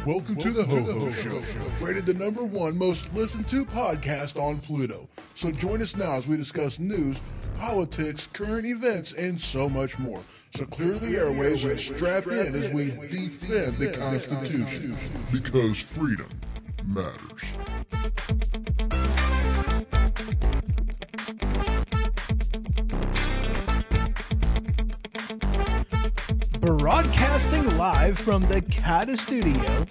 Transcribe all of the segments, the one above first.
Welcome to the Ho Ho Show, rated the #1 most listened to podcast on Pluto. So join us now as we discuss news, politics, current events, and so much more. So clear the airways and strap in as we defend the Constitution. Because freedom matters. Broadcasting live from the Kata Studio.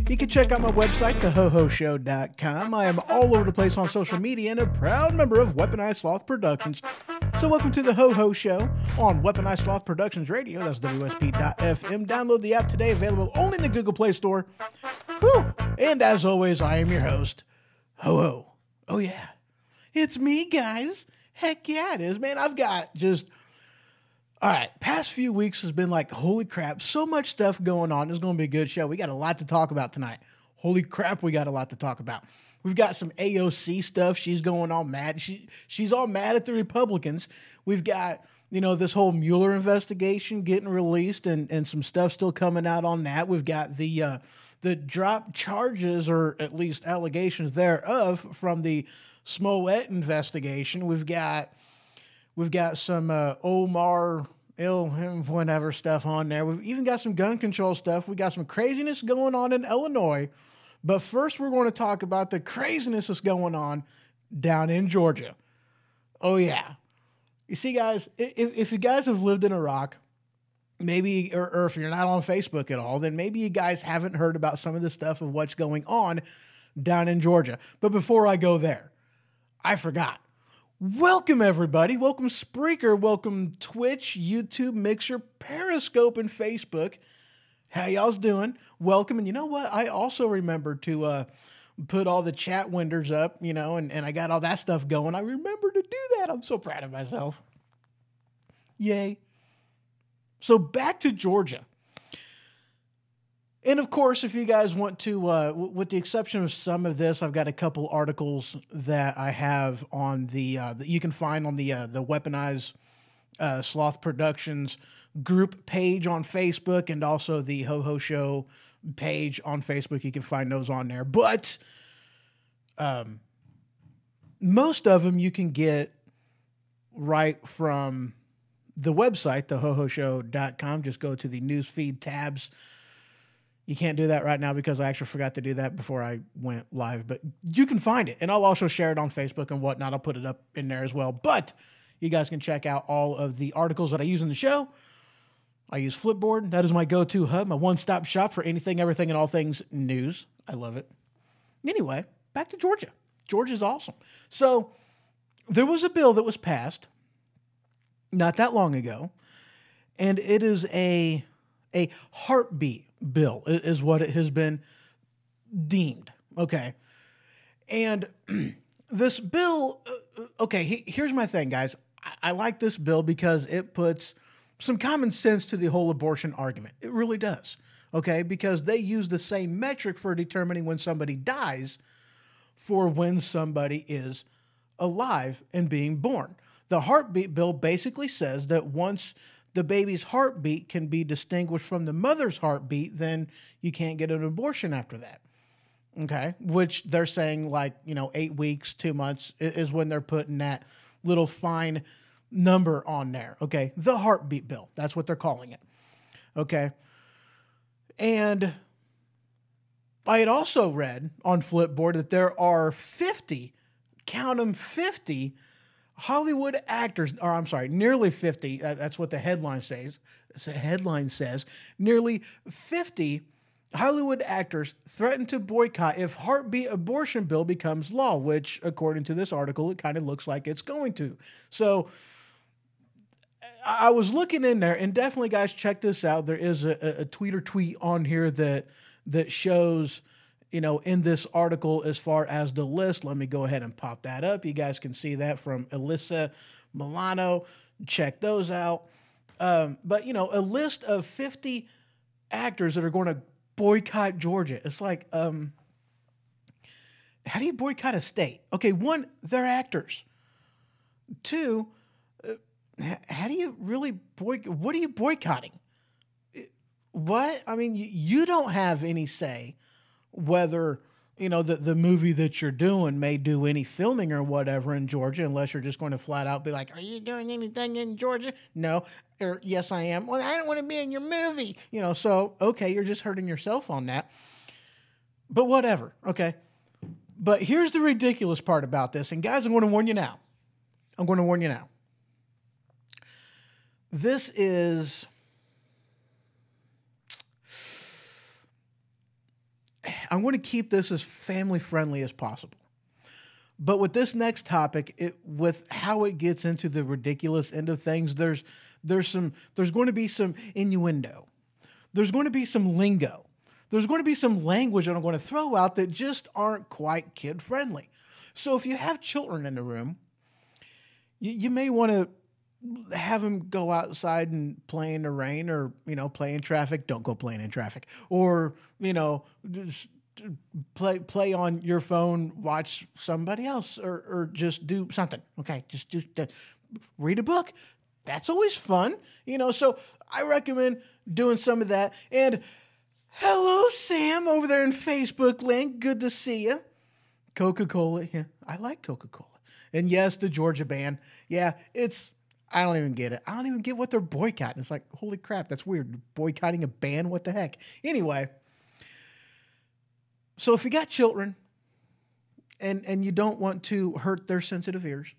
You can check out my website, thehohoshow.com. I am all over the place on social media and a proud member of Weaponized Sloth Productions. So welcome to the Ho Ho Show on Weaponized Sloth Productions Radio. That's WSP.FM. Download the app today, available only in the Google Play Store. Whew. And as always, I am your host, Ho Ho. Oh yeah, it's me, guys. Heck yeah, it is, man. I've got just... All right, past few weeks has been like, holy crap, so much stuff going on. It's going to be a good show. We got a lot to talk about tonight. Holy crap, we got a lot to talk about. We've got some AOC stuff. She's going all mad. She's all mad at the Republicans. We've got, this whole Mueller investigation getting released and some stuff still coming out on that. We've got the drop charges, or at least allegations thereof, from the Smollett investigation. We've got some Omar whatever stuff on there. We've even got some gun control stuff. We got some craziness going on in Illinois. But first, we're going to talk about the craziness that's going on down in Georgia. Oh, yeah. You see, guys, if you guys have lived in Iraq, maybe, or if you're not on Facebook at all, then maybe you guys haven't heard about some of the stuff of what's going on down in Georgia. But before I go there, I forgot. Welcome, everybody. Welcome, Spreaker. Welcome, Twitch, YouTube, Mixer, Periscope, and Facebook. How y'all's doing? Welcome. And you know what? I also remembered to put all the chat windows up, and I got all that stuff going. I remembered to do that. I'm so proud of myself. Yay. So back to Georgia. And of course, if you guys want to, with the exception of some of this, I've got a couple articles that I have on that you can find on the Weaponized Sloth Productions group page on Facebook, and also the Ho Ho Show page on Facebook. You can find those on there. But most of them you can get right from the website, thehohoshow.com. Just go to the newsfeed tabs. You can't do that right now because I actually forgot to do that before I went live, but you can find it. And I'll also share it on Facebook and whatnot. I'll put it up in there as well. But you guys can check out all of the articles that I use in the show. I use Flipboard. That is my go-to hub, my one-stop shop for anything, everything, and all things news. I love it. Anyway, back to Georgia. Georgia's awesome. So there was a bill that was passed not that long ago, and it is a heartbeat bill is what it has been deemed. Okay. And this bill, here's my thing, guys. I like this bill because it puts some common sense to the whole abortion argument. It really does. Okay. Because they use the same metric for determining when somebody dies for when somebody is alive and being born. The heartbeat bill basically says that once the baby's heartbeat can be distinguished from the mother's heartbeat, then you can't get an abortion after that. Okay. Which they're saying 8 weeks, 2 months is when they're putting that little fine number on there. Okay. The heartbeat bill. That's what they're calling it. Okay. And I had also read on Flipboard that there are 50, count them, 50 Hollywood actors, nearly 50. That's what the headline says. The headline says nearly 50 Hollywood actors threaten to boycott if heartbeat abortion bill becomes law, which, according to this article, it kind of looks like it's going to. So I was looking in there, and definitely, guys, check this out. There is a tweet on here that shows, in this article as far as the list. Let me go ahead and pop that up. You guys can see that from Alyssa Milano. Check those out. But, a list of 50 actors that are going to boycott Georgia. It's like, how do you boycott a state? Okay, one, they're actors. Two, how do you really what are you boycotting? What? I mean, you don't have any say whether, the movie that you're doing may do any filming or whatever in Georgia, unless you're just going to flat out be like, are you doing anything in Georgia? No. Or yes, I am. Well, I don't want to be in your movie. So, okay, you're just hurting yourself on that. But whatever. Okay. But here's the ridiculous part about this. And guys, I'm going to warn you now. This is... I'm going to keep this as family friendly as possible. But with this next topic, with how it gets into the ridiculous end of things, there's going to be some innuendo. There's going to be some lingo. There's going to be some language that I'm going to throw out that just aren't quite kid friendly. So if you have children in the room, you may want to have them go outside and play in the rain, or, play in traffic. Don't go playing in traffic. Or, just play on your phone, watch somebody else, or just do something. Okay, just read a book. That's always fun. So I recommend doing some of that. And hello, Sam, over there in Facebook land. Good to see you. Coca-Cola. Yeah, I like Coca-Cola. And yes, the Georgia ban. Yeah, I don't even get it. I don't even get what they're boycotting. It's like, holy crap, that's weird. Boycotting a ban? What the heck? Anyway, so if you got children and you don't want to hurt their sensitive ears,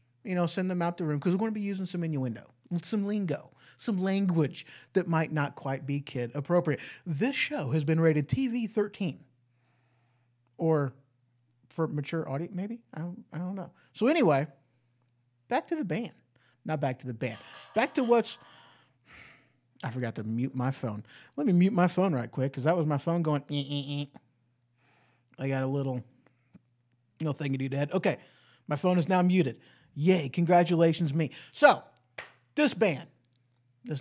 send them out the room, because we're going to be using some innuendo, some lingo, some language that might not quite be kid appropriate. This show has been rated TV 13, or for mature audience, maybe? I don't know. So anyway, back to the ban. Not back to the band. Back to I forgot to mute my phone. Let me mute my phone right quick, because that was my phone going, I got a little thingy dead. Okay, my phone is now muted. Yay, congratulations me. So, this bill. The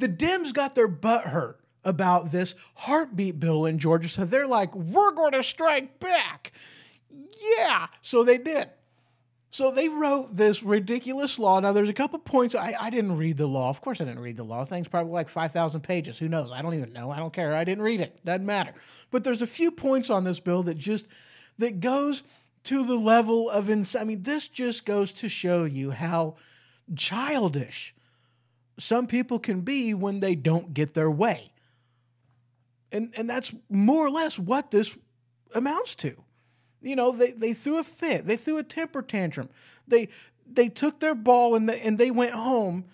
Dems got their butt hurt about this heartbeat bill in Georgia, so they're like, we're going to strike back. Yeah, so they did. So they wrote this ridiculous law. Now, there's a couple points. I didn't read the law. Of course I didn't read the law. Thing's probably like 5,000 pages. Who knows? I don't even know. I don't care. I didn't read it. Doesn't matter. But there's a few points on this bill that goes to the level of this just goes to show you how childish some people can be when they don't get their way. And that's more or less what this amounts to. They threw a fit. They threw a temper tantrum. They took their ball and they went home.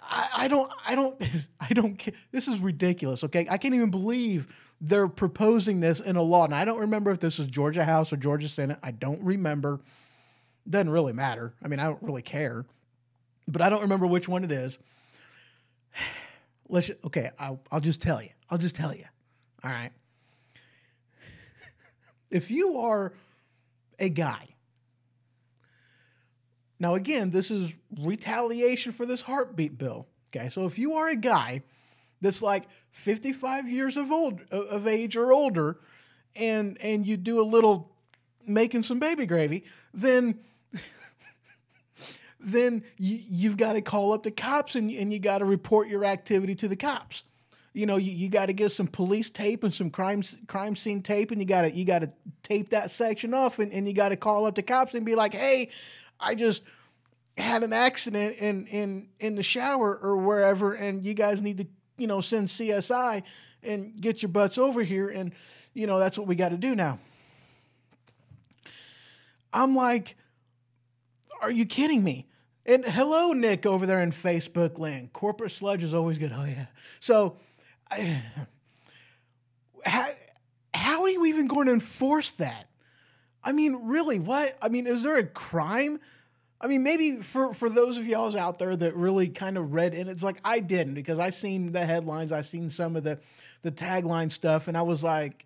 I don't. This is ridiculous. Okay, I can't even believe they're proposing this in a law. And I don't remember if this is Georgia House or Georgia Senate. I don't remember. Doesn't really matter. I don't really care. But I don't remember which one it is. I'll just tell you. All right. If you are a guy, now again, this is retaliation for this heartbeat bill. Okay, so if you are a guy that's like 55 years of age or older, and you do a little making some baby gravy, then you've got to call up the cops and you got to report your activity to the cops. You got to get some police tape and some crime scene tape, and you got to tape that section off, and you got to call up the cops and be like, hey, I just had an accident in the shower or wherever, and you guys need to send CSI and get your butts over here, and that's what we got to do now. I'm like, are you kidding me? And hello, Nick, over there in Facebook land. Corporate sludge is always good. Oh yeah. So, how are you even going to enforce that? Really, what? Is there a crime? Maybe for those of y'all out there that really kind of read, and it's like I didn't, because I seen the headlines, I seen some of the tagline stuff, and I was like,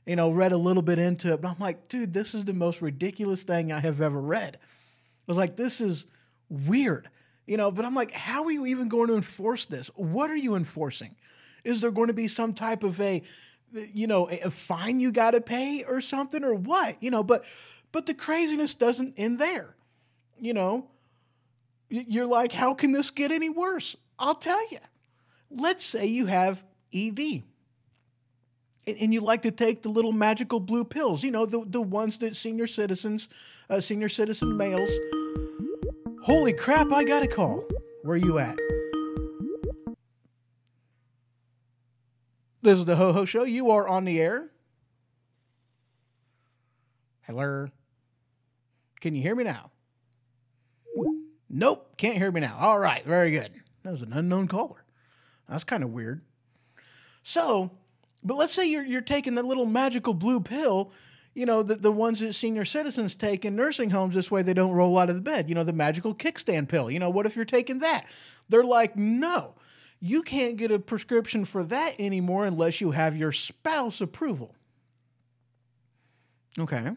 read a little bit into it, but I'm like, dude, this is the most ridiculous thing I have ever read. I was like, this is weird, but I'm like, how are you even going to enforce this? What are you enforcing? Is there going to be some type of a fine you got to pay or something, or what? But the craziness doesn't end there. You're like, how can this get any worse? I'll tell you. let's say you have ED and you like to take the little magical blue pills, you know, the ones that senior citizen males. Holy crap, I got a call. Where are you at? This is the Ho Ho Show. You are on the air. Hello. Can you hear me now? Nope, can't hear me now. All right, very good. That was an unknown caller. That's kind of weird. So, but let's say you're taking the little magical blue pill, you know, the ones that senior citizens take in nursing homes. This way they don't roll out of the bed. You know, the magical kickstand pill. You know, what if you're taking that? They're like, no, you can't get a prescription for that anymore unless you have your spouse approval. Okay.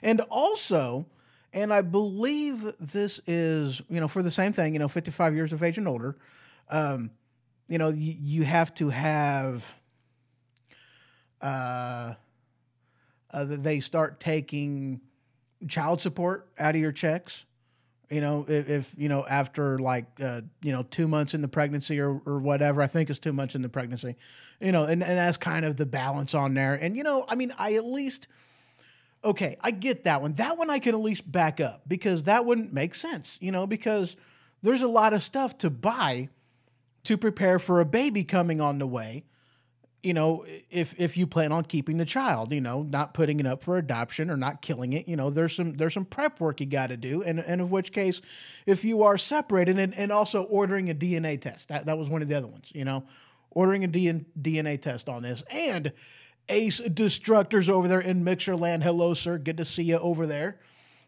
And also, and I believe this is, you know, for the same thing, you know, 55 years of age and older, you know, you have to have, they start taking child support out of your checks, you know, if you know, after like, you know, 2 months in the pregnancy or whatever, I think it's 2 months in the pregnancy, you know, and that's kind of the balance on there. And, you know, I mean, okay, I get that one. That one I can at least back up because that wouldn't make sense, you know, because there's a lot of stuff to buy to prepare for a baby coming on the way, you know, if you plan on keeping the child, you know, not putting it up for adoption or not killing it, you know, there's some prep work you got to do. And of which case, if you are separated and also ordering a DNA test, that was one of the other ones, you know, ordering a DNA test on this. And Ace Destructors over there in Mixerland. Hello, sir. Good to see you over there.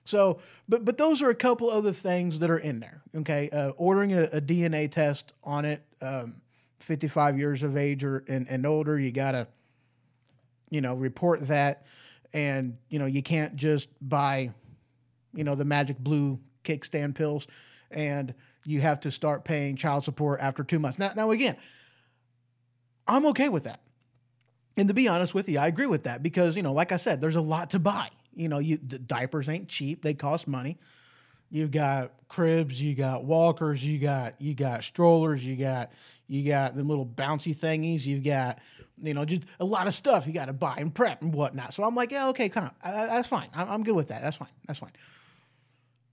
So, but those are a couple other things that are in there. Okay. Ordering a DNA test on it, 55 years of age and older, you got to, you know, report that. And, you know, you can't just buy, you know, the magic blue kickstand pills, and you have to start paying child support after 2 months. Now again, I'm okay with that. And to be honest with you, I agree with that because, you know, like I said, there's a lot to buy. You know, the diapers ain't cheap. They cost money. You've got cribs, you got walkers, you got strollers, you got the little bouncy thingies, you've got, you know, just a lot of stuff you got to buy and prep and whatnot. So I'm like, yeah, okay, come on. That's fine. I'm good with that. That's fine.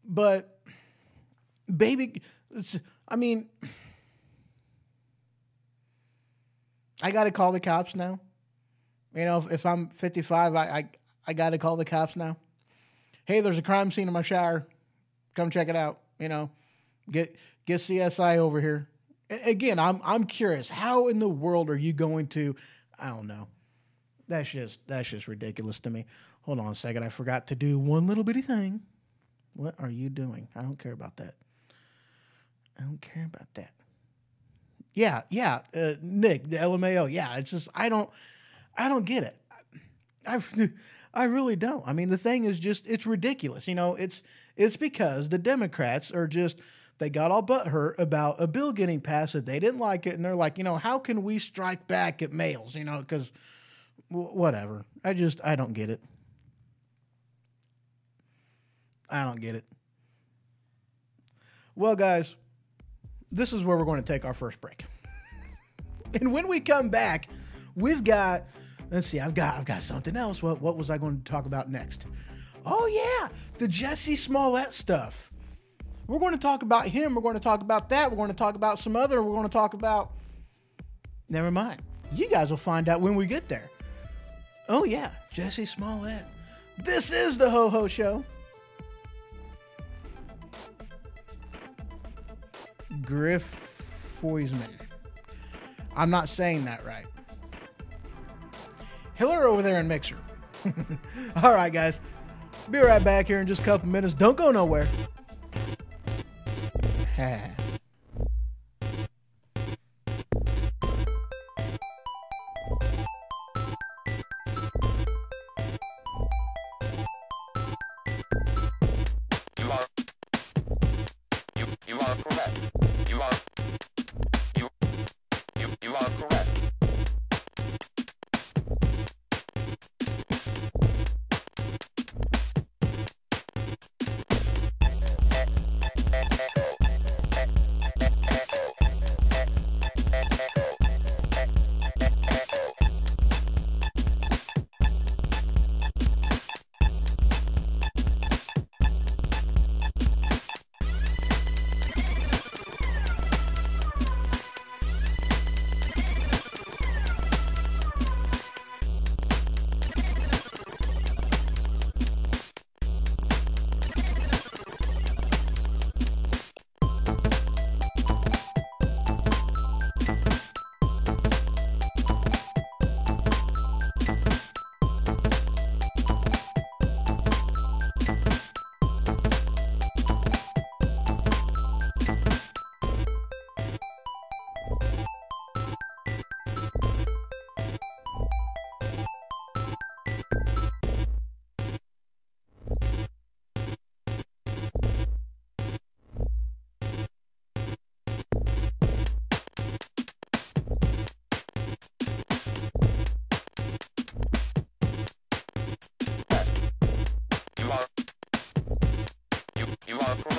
But baby, I mean, I got to call the cops now. You know, if I'm 55, I got to call the cops now. Hey, there's a crime scene in my shower. Come check it out. You know, get CSI over here. Again, I'm curious. How in the world are you going to? I don't know. That's just ridiculous to me. Hold on a second. I forgot to do one little bitty thing. What are you doing? I don't care about that. Yeah. Nick, the LMAO. Yeah, it's just I don't get it. I really don't. I mean, the thing is just, it's ridiculous. You know, it's because the Democrats are just, they got all butthurt about a bill getting passed that they didn't like it. And they're like, you know, how can we strike back at males? You know, because whatever. I don't get it. I don't get it. Well, guys, this is where we're going to take our first break. And when we come back, we've got, let's see, I've got something else. What was I going to talk about next? Oh yeah, the Jussie Smollett stuff. We're going to talk about him. We're going to talk about that. We're going to talk about some other. We're going to talk about, never mind. You guys will find out when we get there. Oh yeah, Jussie Smollett. This is the Ho Ho Show. Griff Foisman. I'm not saying that right. Hiller over there in Mixer. All right, guys. Be right back here in just a couple minutes. Don't go nowhere. You are correct. You are correct.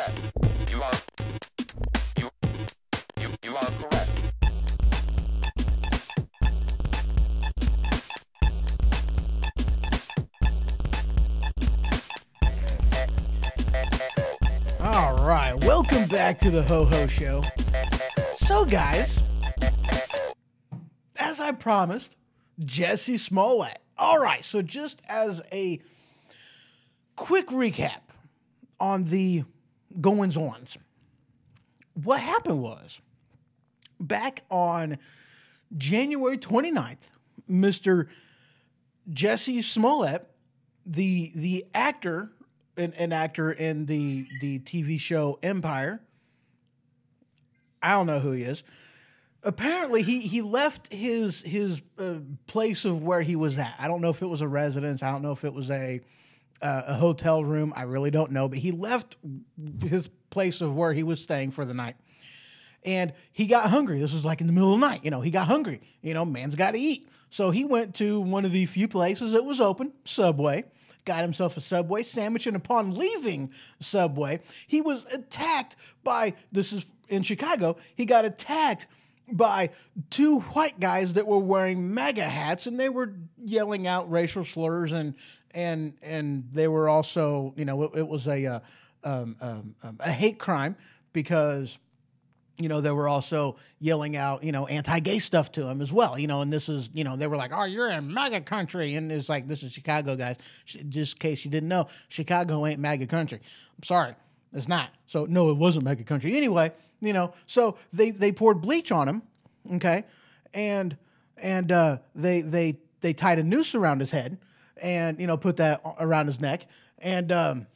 correct. You are you are correct. All right, welcome back to the Ho Ho Show. So, guys, as I promised, Jesse Smollett. All right, so just as a quick recap on the goings-ons, what happened was, back on January 29th, Mr. Jesse Smollett, the actor, an actor in the TV show Empire, I don't know who he is. Apparently, he left his place of where he was at. I don't know if it was a residence. I don't know if it was a hotel room. I really don't know. But he left his place of where he was staying for the night. And he got hungry. This was like in the middle of the night. He got hungry. Man's got to eat. So he went to one of the few places that was open, Subway. Got himself a Subway sandwich, and upon leaving Subway, he was attacked by, this is in Chicago, he got attacked by two white guys that were wearing MAGA hats, and they were yelling out racial slurs, and they were also, it was a hate crime because they were also yelling out, anti-gay stuff to him as well, and this is, they were like, oh, you're in MAGA country. And it's like, this is Chicago, guys. Just in case you didn't know, Chicago ain't MAGA country. I'm sorry, it's not. So, no, it wasn't MAGA country. Anyway, so they poured bleach on him, okay? And they tied a noose around his head and, put that around his neck. And,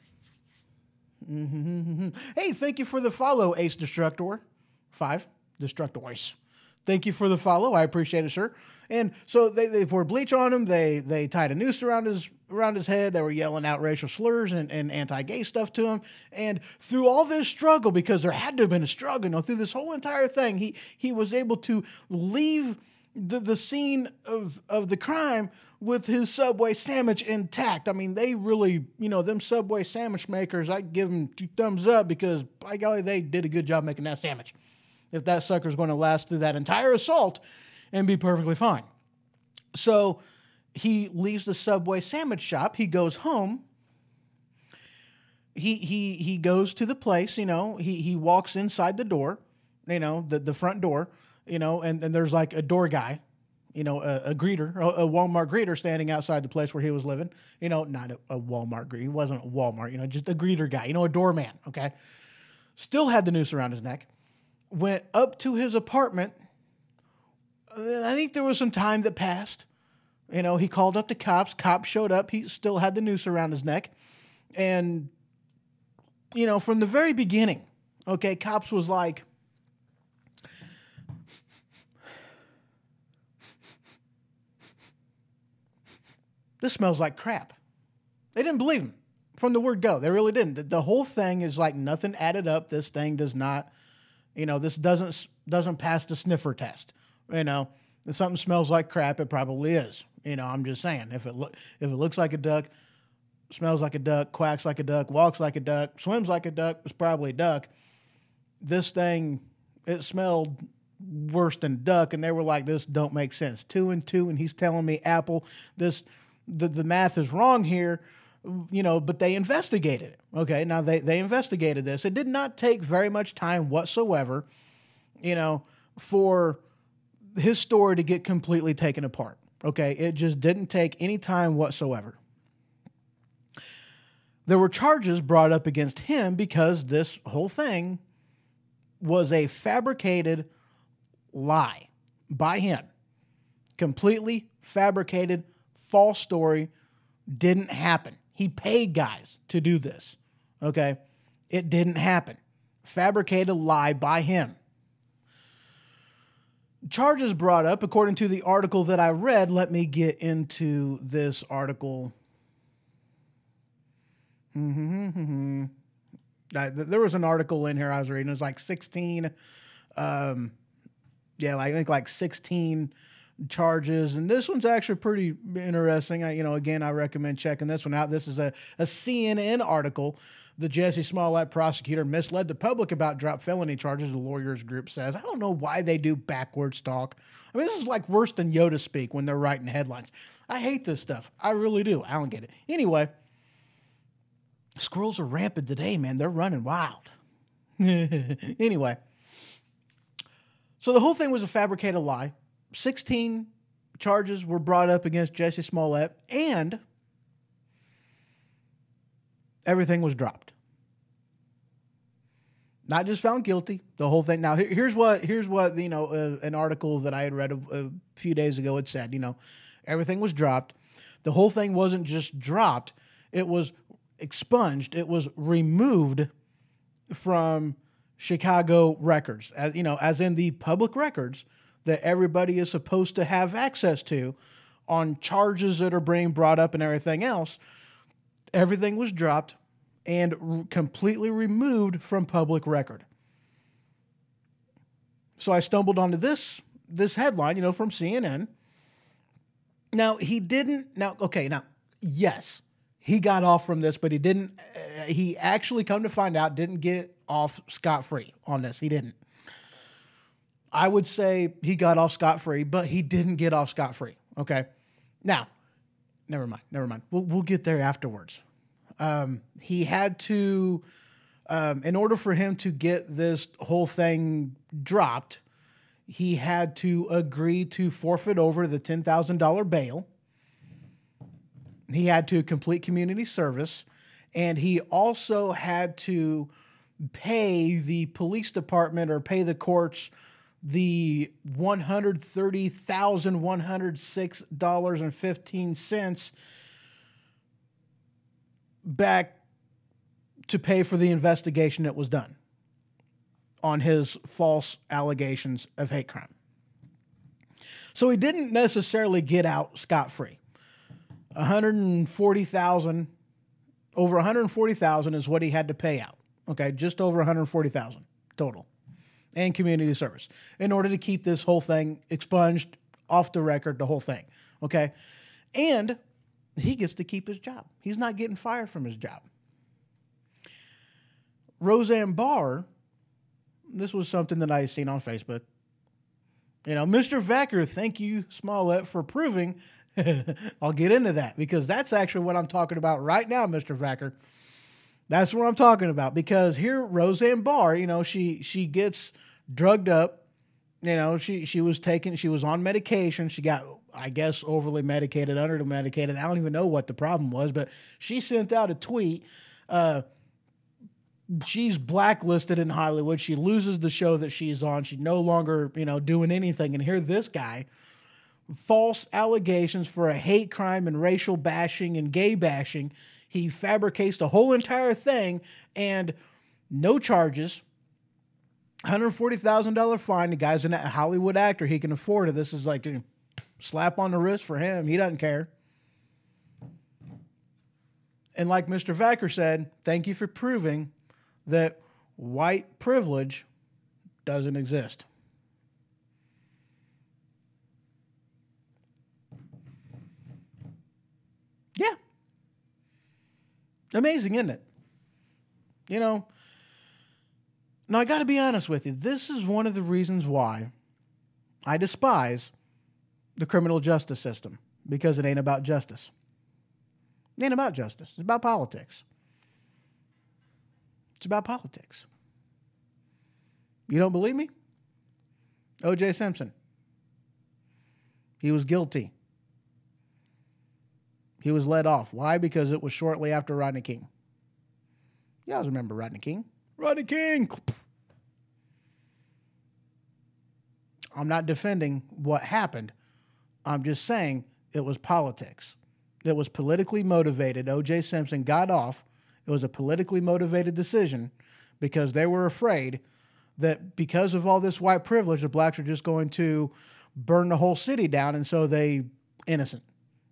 hey, thank you for the follow, Ace Destructor. 5 Destructors. Thank you for the follow. I appreciate it, sir. And so they poured bleach on him. They tied a noose around his head. They were yelling out racial slurs and anti-gay stuff to him. And through all this struggle, because there had to have been a struggle, through this whole entire thing, he was able to leave the scene of the crime with his Subway sandwich intact. I mean, they really, them Subway sandwich makers, I give them 2 thumbs up because, by golly, they did a good job making that sandwich. If that sucker's going to last through that entire assault and be perfectly fine. So he leaves the Subway sandwich shop. He goes home. He goes to the place, he walks inside the door, the front door, and there's like a door guy, a greeter, a Walmart greeter standing outside the place where he was living, not a Walmart greeter. He wasn't a Walmart, just a greeter guy, a doorman. Okay. Still had the noose around his neck. Went up to his apartment. I think there was some time that passed. He called up the cops. Cops showed up. He still had the noose around his neck. And, from the very beginning, okay, cops was like, this smells like crap. They didn't believe him from the word go. They really didn't. The whole thing is like nothing added up. This thing does not... this doesn't pass the sniffer test. If something smells like crap, it probably is. I'm just saying. If it looks like a duck, smells like a duck, quacks like a duck, walks like a duck, swims like a duck, it's probably a duck. This thing, it smelled worse than duck, and they were like, "This don't make sense." 2 and 2, and he's telling me Apple, the math is wrong here. But they investigated it. Okay, now they investigated this. It did not take very much time whatsoever, for his story to get completely taken apart. Okay, it just didn't take any time whatsoever. There were charges brought up against him because this whole thing was a fabricated lie by him. Completely fabricated, false story, didn't happen. He paid guys to do this, okay? It didn't happen. Fabricated lie by him. Charges brought up, according to the article that I read. Let me get into this article. There was an article in here I was reading. It was like 16, I think like 16 charges. And this one's actually pretty interesting. Again, I recommend checking this one out. This is a CNN article. The Jesse Smollett prosecutor misled the public about dropped felony charges, the lawyers group says. I don't know why they do backwards talk. I mean, this is like worse than Yoda speak when they're writing headlines. I hate this stuff. I really do. I don't get it. Anyway, squirrels are rampant today, man. They're running wild. Anyway, so the whole thing was a fabricated lie. 16 charges were brought up against Jesse Smollett, and everything was dropped. Not just found guilty, the whole thing. Now, here's what an article that I had read a few days ago had said. Everything was dropped. The whole thing wasn't just dropped; it was expunged. It was removed from Chicago records, as in the public records that everybody is supposed to have access to on charges that are being brought up and everything else. Everything was dropped and completely removed from public record. So I stumbled onto this headline, from CNN. Now, yes, he got off from this, but he didn't. He actually, come to find out, didn't get off scot-free on this. He didn't. I would say he got off scot-free, but he didn't get off scot-free. Okay. Now, never mind. We'll get there afterwards. He had to, in order for him to get this whole thing dropped, he had to agree to forfeit over the $10,000 bail. He had to complete community service, and he also had to pay the police department or pay the courts the $130,106.15 back to pay for the investigation that was done on his false allegations of hate crime. So he didn't necessarily get out scot-free. Over $140,000 is what he had to pay out. Okay, just over $140,000 total, and community service, in order to keep this whole thing expunged, off the record, the whole thing. Okay, and he gets to keep his job. He's not getting fired from his job. Roseanne Barr, this was something that I had seen on Facebook. Mr. Vacker, thank you, Smollett, for proving. I'll get into that because that's actually what I'm talking about right now, Mr. Vacker. That's what I'm talking about, because here Roseanne Barr, she gets drugged up. She was on medication. She got, I guess, overly medicated, under medicated. I don't even know what the problem was, but she sent out a tweet. She's blacklisted in Hollywood. She loses the show that she's on. She's no longer, doing anything. And here this guy, false allegations for a hate crime and racial bashing and gay bashing. He fabricates the whole entire thing, and no charges. $140,000 fine. The guy's a Hollywood actor. He can afford it. This is like a slap on the wrist for him. He doesn't care. And like Mr. Vacker said, thank you for proving that white privilege doesn't exist. Yeah. Amazing, isn't it? Now I got to be honest with you. This is one of the reasons why I despise the criminal justice system, because it ain't about justice. It ain't about justice. It's about politics. It's about politics. You don't believe me? O.J. Simpson. He was guilty. He was let off. Why? Because it was shortly after Rodney King. You guys remember Rodney King? Rodney King! I'm not defending what happened. I'm just saying it was politics. It was politically motivated. O.J. Simpson got off. It was a politically motivated decision because they were afraid that because of all this white privilege, the blacks are just going to burn the whole city down, and so they innocent.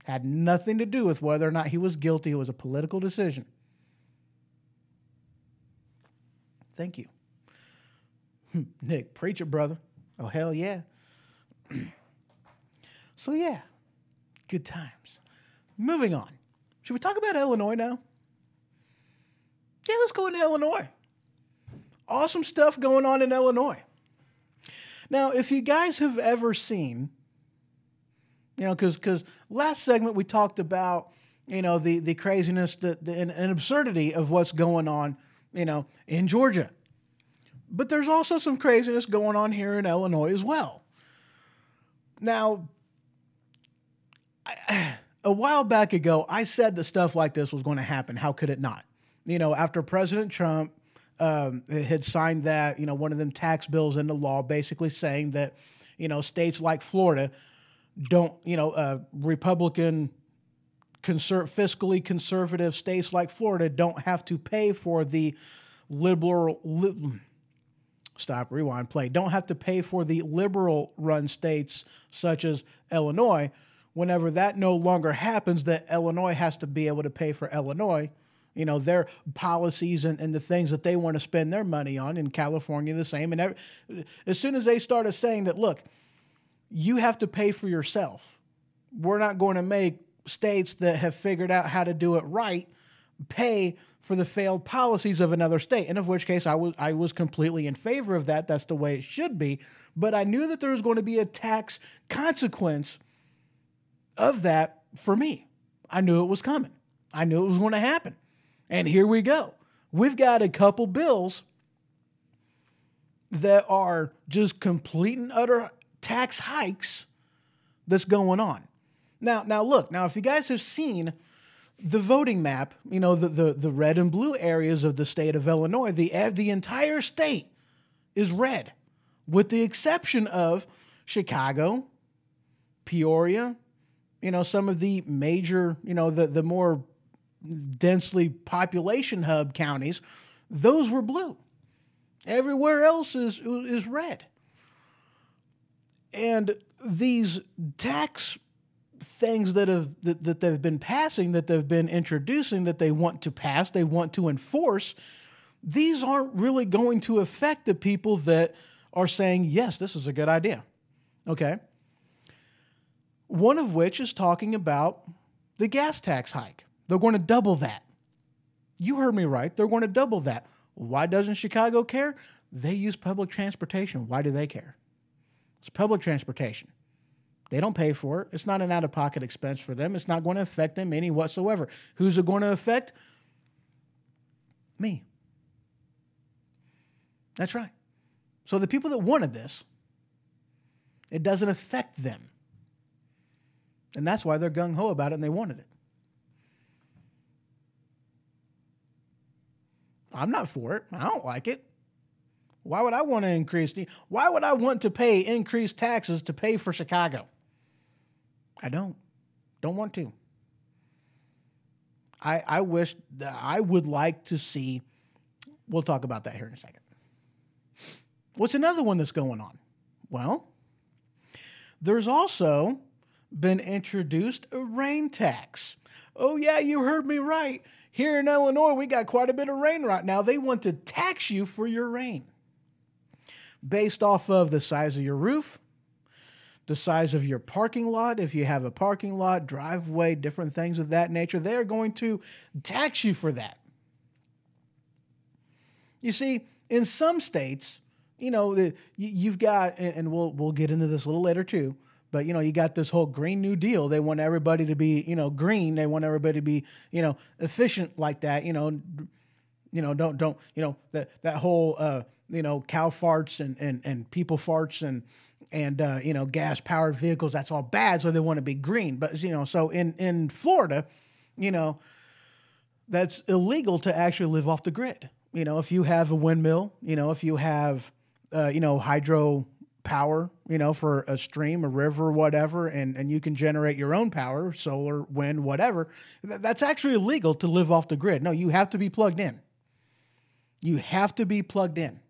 Had nothing to do with whether or not he was guilty. It was a political decision. Thank you. Nick, preach it, brother. Oh, hell yeah. So yeah, good times. Moving on. Should we talk about Illinois now? Yeah, let's go into Illinois. Awesome stuff going on in Illinois. Now, if you guys have ever seen, because last segment we talked about, the craziness, and absurdity of what's going on, in Georgia. But there's also some craziness going on here in Illinois as well. Now, a while back ago, I said that stuff like this was going to happen. How could it not? After President Trump had signed that, one of them tax bills into law, basically saying that, states like Florida don't, Republican, fiscally conservative states like Florida don't have to pay for the don't have to pay for the liberal run states such as Illinois. Whenever that no longer happens, that Illinois has to be able to pay for Illinois, their policies and the things that they want to spend their money on. In California, the same. And as soon as they started saying that, look, you have to pay for yourself. We're not going to make states that have figured out how to do it right pay for the failed policies of another state. And of which case I was completely in favor of that. That's the way it should be. But I knew that there was going to be a tax consequence of that for me. I knew it was coming. I knew it was going to happen. And here we go. We've got a couple bills that are just complete and utter tax hikes that's going on. Now look, if you guys have seen the voting map, the red and blue areas of the state of Illinois, the entire state is red, with the exception of Chicago, Peoria, some of the major, the more densely population hub counties, those were blue. Everywhere else is red. And these tax things that they've been passing, that they've been introducing, that they want to pass, they want to enforce, these aren't really going to affect the people that are saying, yes, this is a good idea. Okay? One of which is talking about the gas tax hike. They're going to double that. You heard me right. They're going to double that. Why doesn't Chicago care? They use public transportation. Why do they care? It's public transportation. They don't pay for it. It's not an out-of-pocket expense for them. It's not going to affect them any whatsoever. Who's it going to affect? Me. That's right. So the people that wanted this, it doesn't affect them. And that's why they're gung-ho about it and they wanted it. I'm not for it. I don't like it. Why would I want to why would I want to pay increased taxes to pay for Chicago? I don't want to. I wish that I would like to see, we'll talk about that here in a second. What's another one that's going on? Well, there's also been introduced a rain tax. Oh yeah, you heard me right. Here in Illinois, we got quite a bit of rain right now. They want to tax you for your rain based off of the size of your roof, the size of your parking lot. If you have a parking lot, driveway, different things of that nature, they're going to tax you for that. You see, in some states, you've got, and we'll get into this a little later too, but, you got this whole Green New Deal. They want everybody to be, green. They want everybody to be, efficient like that. That whole, cow farts and people farts and gas powered vehicles. That's all bad. So they want to be green. But, so in Florida, that's illegal to actually live off the grid. If you have a windmill, if you have, hydro power, for a stream, a river, whatever, and you can generate your own power, solar, wind, whatever, that's actually illegal to live off the grid. No, you have to be plugged in. You have to be plugged in.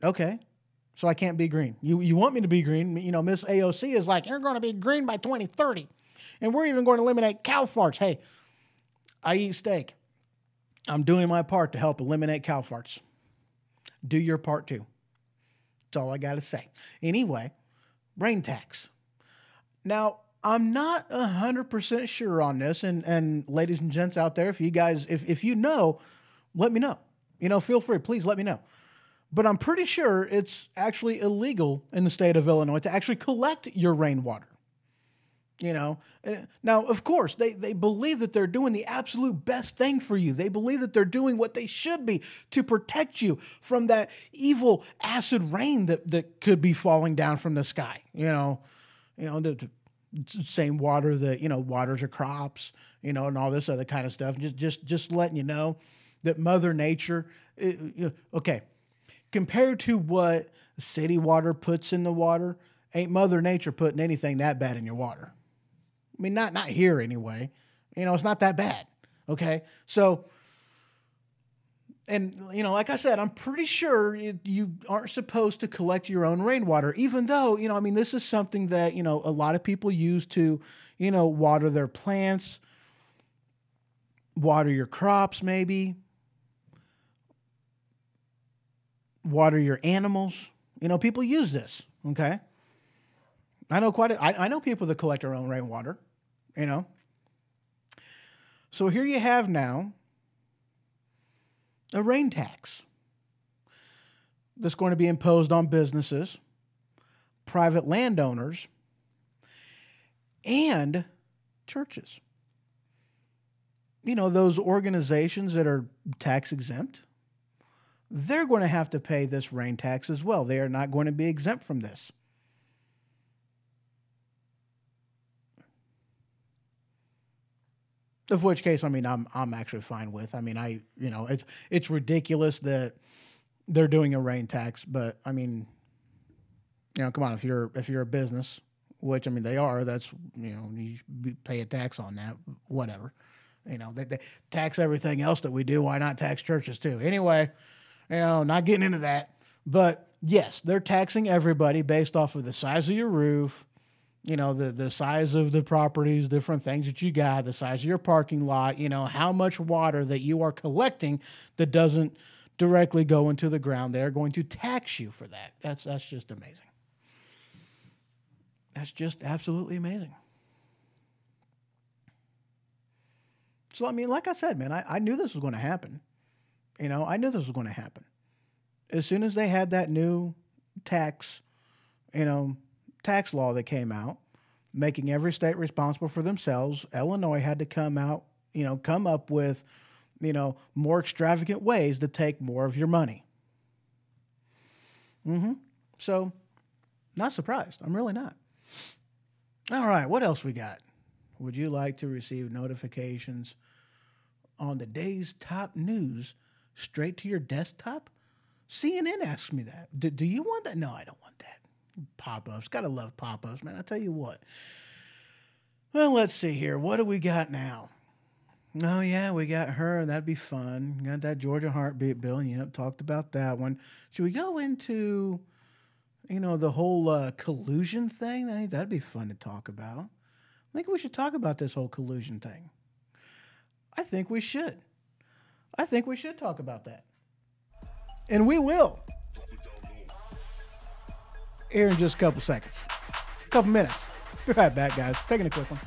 Okay, so I can't be green. You want me to be green. Miss AOC is like, you're going to be green by 2030. And we're even going to eliminate cow farts. Hey, I eat steak. I'm doing my part to help eliminate cow farts. Do your part too. That's all I got to say. Anyway, rain tax. Now, I'm not 100% sure on this, and ladies and gents out there, if you guys, if you know, let me know. Feel free, please let me know. But I'm pretty sure it's actually illegal in the state of Illinois to actually collect your rainwater. Now, of course, they believe that they're doing the absolute best thing for you. They believe that they're doing what they should be to protect you from that evil acid rain that could be falling down from the sky. The same water that, waters your crops, and all this other kind of stuff. Just letting you know that Mother Nature, okay, compared to what city water puts in the water, ain't Mother Nature putting anything that bad in your water. I mean, not here anyway. It's not that bad. Okay. So, and, like I said, I'm pretty sure you aren't supposed to collect your own rainwater, even though, this is something that, a lot of people use to, water their plants, water your crops, maybe, water your animals. People use this. Okay. I know I know people that collect their own rainwater, So here you have now a rain tax that's going to be imposed on businesses, private landowners, and churches. Those organizations that are tax exempt, they're going to have to pay this rain tax as well. They are not going to be exempt from this. Of which case, I'm actually fine with. It's ridiculous that they're doing a rain tax, but come on, if you're a business, which they are, that's you pay a tax on that, whatever. They tax everything else that we do. Why not tax churches too? Anyway, not getting into that, but yes, they're taxing everybody based off of the size of your roof. The size of the properties, different things that you got, the size of your parking lot, how much water that you are collecting that doesn't directly go into the ground. They're going to tax you for that. That's just amazing. That's just absolutely amazing. So, like I said, man, I knew this was going to happen. I knew this was going to happen. As soon as they had that new tax law that came out, making every state responsible for themselves, Illinois had to come up with, more extravagant ways to take more of your money. So, not surprised. I'm really not. All right, what else we got? Would you like to receive notifications on the day's top news straight to your desktop? CNN asks me that. Do you want that? No, I don't want that. Pop-ups. Gotta love pop-ups, man. I tell you what. Well, let's see here. What do we got now? Oh, yeah, we got her. That'd be fun. Got that Georgia heartbeat bill. Yep, talked about that one. Should we go into, the whole collusion thing? I think that'd be fun to talk about. I think we should talk about this whole collusion thing. I think we should. I think we should talk about that. And we will. Here in just a couple seconds. A couple minutes. Be right back, guys. Taking a quick one.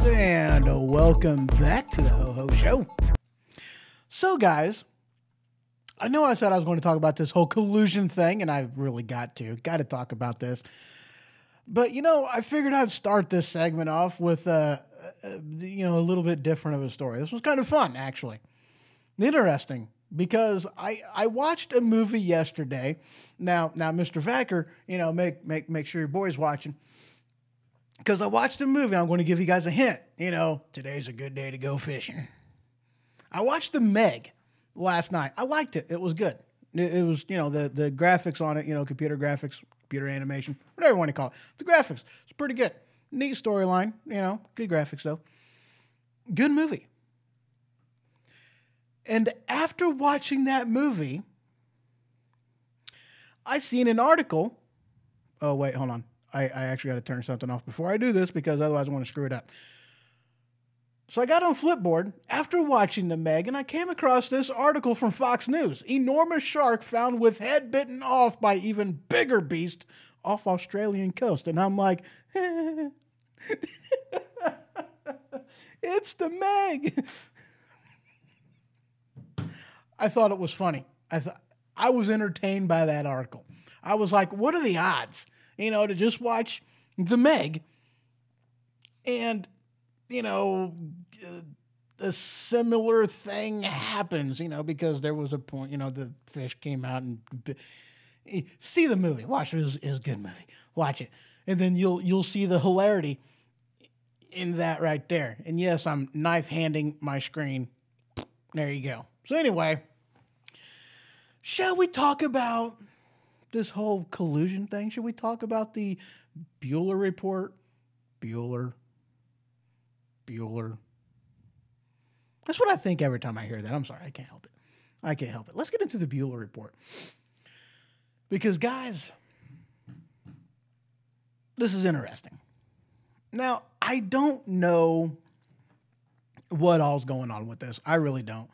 And welcome back to the Ho Ho Show. So, guys, I know I said I was going to talk about this whole collusion thing, and I really got to talk about this. But, I figured I'd start this segment off with, a little bit different of a story. This was kind of fun, actually. Interesting, because I watched a movie yesterday. Now, Mr. Vacker, make sure your boy's watching. Because I watched a movie, I'm going to give you guys a hint. Today's a good day to go fishing. I watched The Meg last night. I liked it. It was good. It was, the graphics on it, computer graphics, computer animation, whatever you want to call it. The graphics, it's pretty good. Neat storyline, good graphics though. Good movie. And after watching that movie, I seen an article. Oh, wait, hold on. I actually got to turn something off before I do this because otherwise I want to screw it up. So I got on Flipboard after watching The Meg, and I came across this article from Fox News. Enormous shark found with head bitten off by even bigger beast off Australian coast. And I'm like, it's The Meg. I thought it was funny. I was entertained by that article. I was like, what are the odds, to just watch The Meg and, a similar thing happens, because there was a point, the fish came out and see the movie. Watch it. It was a good movie. Watch it. And then you'll see the hilarity in that right there. And yes, I'm knife handing my screen. There you go. So anyway, shall we talk about this whole collusion thing? Should we talk about the Bueller report? Bueller. That's what I think every time I hear that. I'm sorry. I can't help it. Let's get into the Bueller report. Because, guys, this is interesting. Now, I don't know what all's going on with this. I really don't.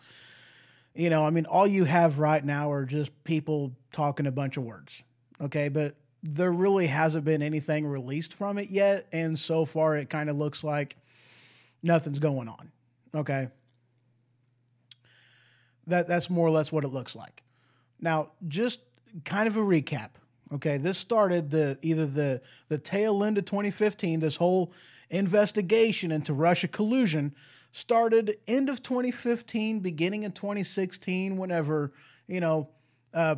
All you have right now are just people talking a bunch of words. Okay, but there really hasn't been anything released from it yet. And so far, it kind of looks like nothing's going on. Okay. That's more or less what it looks like. Now, just kind of a recap. Okay, this started the tail end of 2015. This whole investigation into Russia collusion started end of 2015, beginning in 2016. Whenever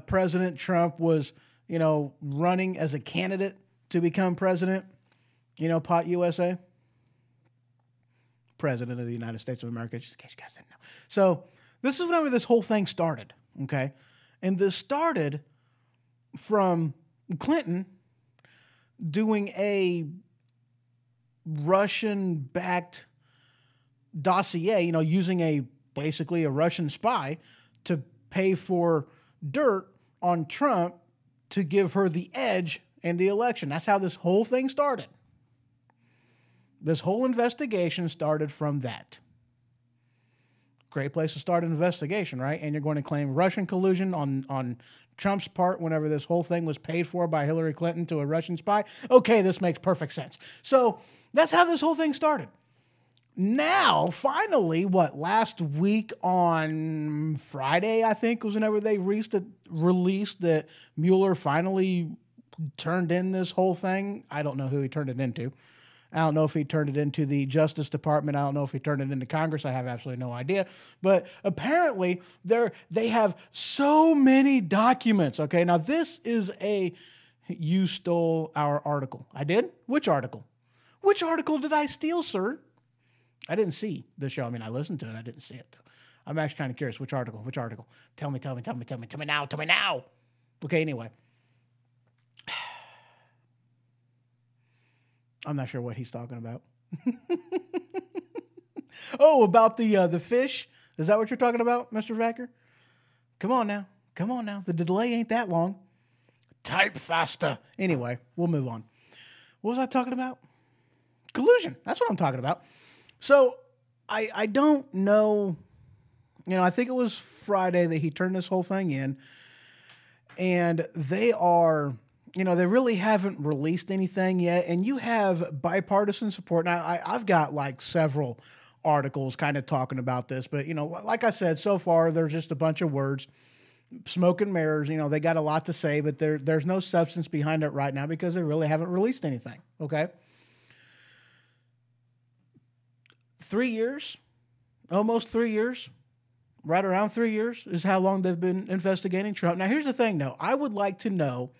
President Trump was running as a candidate to become president. Pot USA, President of the United States of America. Just in case you guys didn't know. So this is whenever this whole thing started. Okay, and this started from Clinton doing a Russian-backed dossier, using basically a Russian spy to pay for dirt on Trump to give her the edge in the election. That's how this whole thing started. This whole investigation started from that. Great place to start an investigation, right? And you're going to claim Russian collusion on Trump's part whenever this whole thing was paid for by Hillary Clinton to a Russian spy. Okay, this makes perfect sense. So that's how this whole thing started. Now, finally, last week on Friday, I think, was whenever they released that Mueller finally turned in this whole thing. I don't know who he turned it into. I don't know if he turned it into the Justice Department. I don't know if he turned it into Congress. I have absolutely no idea. But apparently, they have so many documents. Okay, now this is you stole our article. I did? Which article? Which article did I steal, sir? I didn't see the show. I listened to it. I didn't see it. I'm actually kind of curious. Which article? Tell me now. Okay, anyway. I'm not sure what he's talking about. Oh, about the fish? Is that what you're talking about, Mr. Vacker? Come on now. The delay ain't that long. Type faster. Anyway, we'll move on. What was I talking about? Collusion. That's what I'm talking about. So I don't know. I think it was Friday that he turned this whole thing in. And they are they really haven't released anything yet, and you have bipartisan support. Now, I've got like several articles kind of talking about this, but like I said, so far there's just a bunch of words, smoke and mirrors. They got a lot to say, but there's no substance behind it right now because they really haven't released anything. Okay, 3 years, almost 3 years. Right around 3 years is how long they've been investigating Trump. Now, here's the thing, though. I would like to know,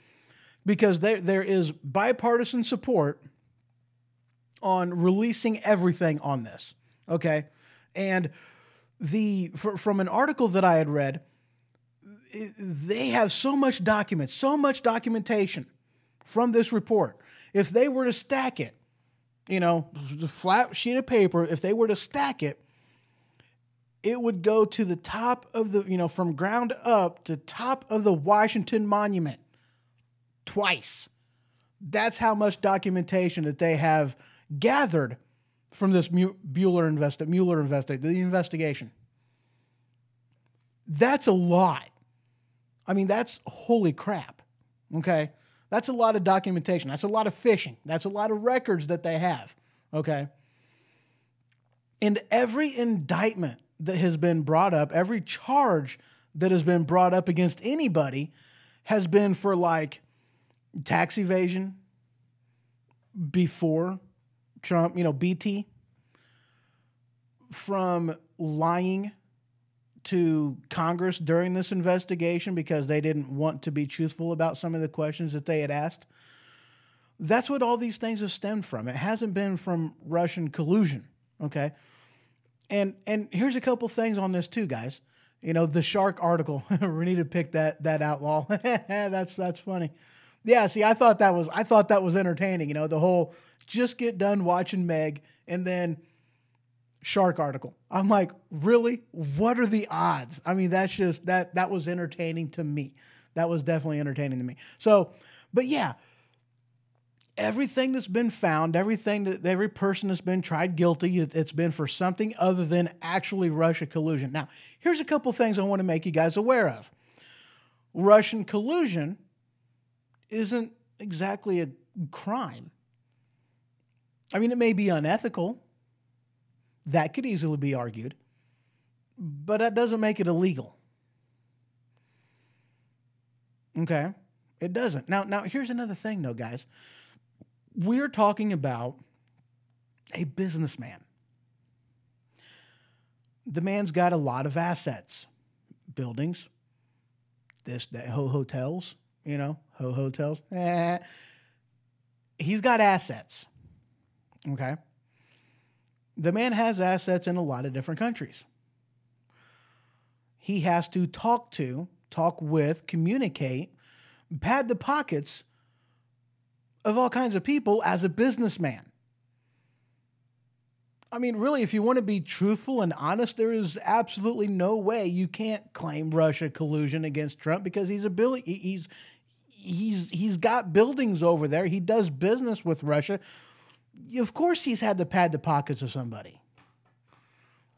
because there is bipartisan support on releasing everything on this, okay? And from an article that I had read, they have so much documents, so much documentation from this report. If they were to stack it, the flat sheet of paper, if they were to stack it, it would go to the top of the, from ground up to top of the Washington Monument twice. That's how much documentation that they have gathered from this Mueller investigation. That's a lot. I mean, that's holy crap. Okay. That's a lot of documentation. That's a lot of fishing. That's a lot of records that they have. Okay. And every indictment that has been brought up, every charge that has been brought up against anybody has been for like tax evasion before Trump, BT, from lying to Congress during this investigation because they didn't want to be truthful about some of the questions that they had asked. That's what all these things have stemmed from. It hasn't been from Russian collusion, okay? And here's a couple things on this too, guys. The shark article. Renita picked that outlaw. That's funny. Yeah, see, I thought that was entertaining. The whole just get done watching Meg and then shark article. I'm like, really? What are the odds? I mean, that's just that was entertaining to me. That was definitely entertaining to me. So, but yeah. Everything that's been found, every person that's been tried guilty, it's been for something other than actually Russia collusion. Now, here's a couple things I want to make you guys aware of. Russian collusion isn't exactly a crime. I mean, it may be unethical. That could easily be argued. But that doesn't make it illegal. Okay? It doesn't. Now here's another thing, though, guys. We're talking about a businessman. The man's got a lot of assets, buildings, hotels, hotels. He's got assets. Okay. The man has assets in a lot of different countries. He has to talk with, communicate, pad the pockets of all kinds of people as a businessman. I mean, really, if you want to be truthful and honest, there is absolutely no way you can't claim Russia collusion against Trump because he's got buildings over there. He does business with Russia. Of course, he's had to pad the pockets of somebody.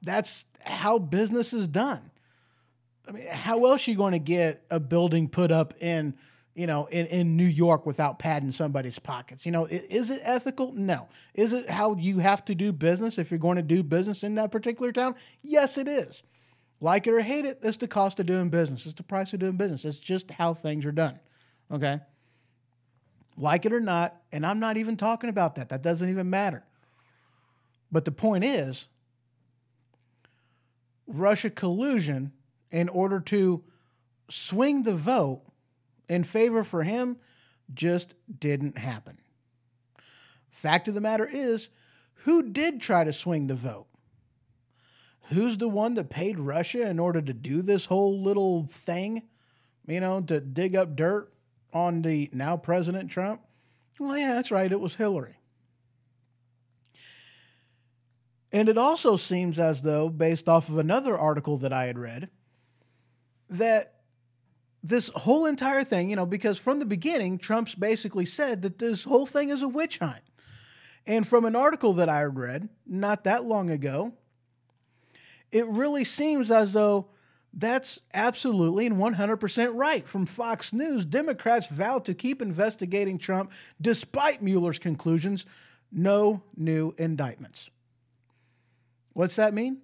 That's how business is done. I mean, how else are you going to get a building put up in New York without padding somebody's pockets? Is it ethical? No. Is it how you have to do business if you're going to do business in that particular town? Yes, it is. Like it or hate it, it's the cost of doing business. It's the price of doing business. It's just how things are done. Okay? Like it or not, and I'm not even talking about that. That doesn't even matter. But the point is, Russia collusion, in order to swing the vote in favor for him, just didn't happen. Fact of the matter is, who did try to swing the vote? Who's the one that paid Russia in order to do this whole little thing, to dig up dirt on the now President Trump? Well, yeah, that's right. It was Hillary. And it also seems as though, based off of another article that I had read, that this whole entire thing, because from the beginning, Trump's basically said that this whole thing is a witch hunt. And from an article that I read not that long ago, it really seems as though That's absolutely and 100% right. From Fox News, Democrats vowed to keep investigating Trump despite Mueller's conclusions. No new indictments. What's that mean?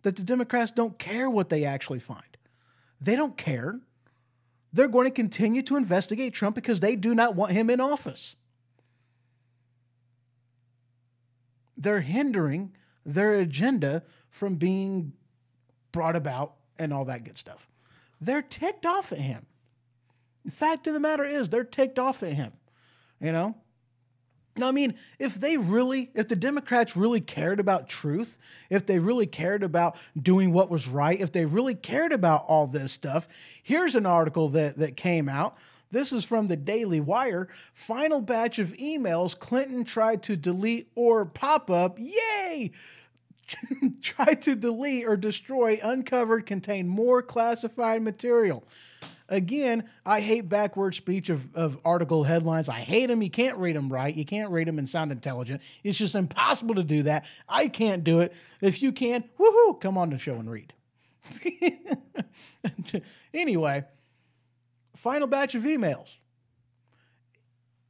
That the Democrats don't care what they actually find. They don't care. They're going to continue to investigate Trump because they do not want him in office. They're hindering their agenda from being brought about and all that good stuff. They're ticked off at him. The fact of the matter is they're ticked off at him, you know? Now, I mean, if the Democrats really cared about truth, if they really cared about doing what was right, if they really cared about all this stuff, here's an article that came out. This is from the Daily Wire. Final batch of emails Clinton tried to delete or pop up. Yay! Tried to delete or destroy uncovered contain more classified material. Again, I hate backward speech of article headlines. I hate them. You can't read them right. You can't read them and sound intelligent. It's just impossible to do that. I can't do it. If you can, woohoo, come on the show and read. Anyway, final batch of emails.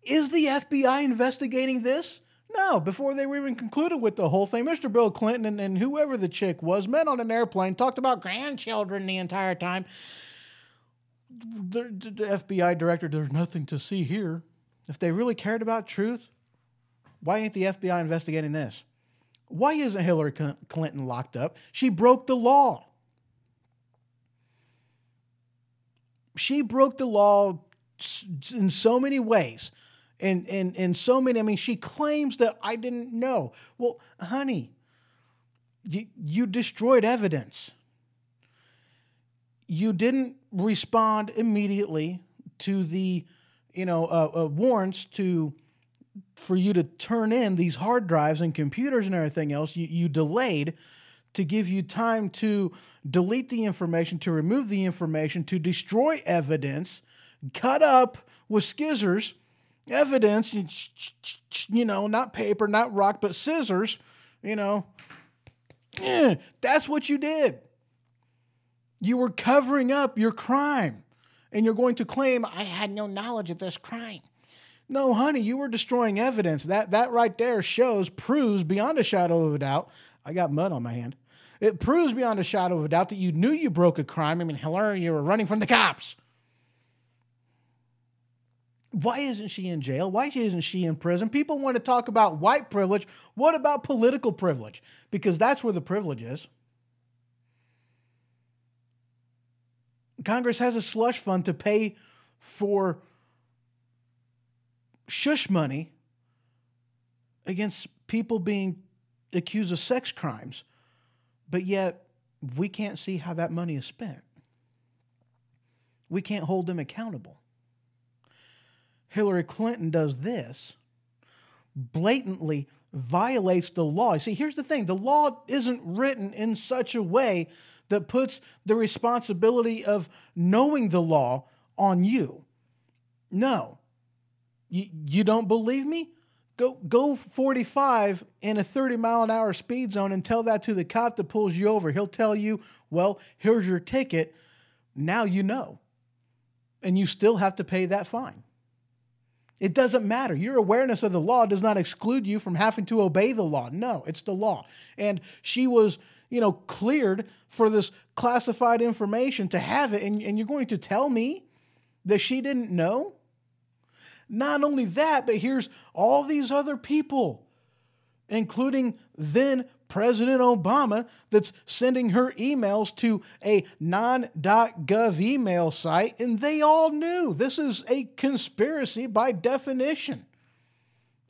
Is the FBI investigating this? No, before they were even concluded with the whole thing, Mr. Bill Clinton and whoever the chick was met on an airplane, talked about grandchildren the entire time. The FBI director, there's nothing to see here. If they really cared about truth, why ain't the FBI investigating this? Why isn't Hillary Clinton locked up? She broke the law. She broke the law in so many ways. And so many, I mean, she claims that I didn't know. Well, honey, you destroyed evidence. You didn't respond immediately to the, warrants for you to turn in these hard drives and computers and everything else. You delayed to give you time to delete the information, to remove the information, to destroy evidence, cut up with scissors, evidence, not paper, not rock, but scissors, that's what you did. You were covering up your crime, and you're going to claim, I had no knowledge of this crime. No, honey, you were destroying evidence. That right there proves beyond a shadow of a doubt. I got mud on my hand. It proves beyond a shadow of a doubt that you knew you broke a crime. I mean, Hillary, you were running from the cops. Why isn't she in jail? Why isn't she in prison? People want to talk about white privilege. What about political privilege? Because that's where the privilege is. Congress has a slush fund to pay for shush money against people being accused of sex crimes, but yet we can't see how that money is spent. We can't hold them accountable. Hillary Clinton does this, blatantly violates the law. See, here's the thing. The law isn't written in such a way that puts the responsibility of knowing the law on you. No. You don't believe me? Go 45 in a 30-mile-an-hour speed zone and tell that to the cop that pulls you over. He'll tell you, well, here's your ticket. Now you know. And you still have to pay that fine. It doesn't matter. Your awareness of the law does not exclude you from having to obey the law. No, it's the law. And she was, cleared for this classified information to have it. And you're going to tell me that she didn't know? Not only that, but here's all these other people, including then President Obama, that's sending her emails to a non.gov email site, and they all knew. This is a conspiracy by definition.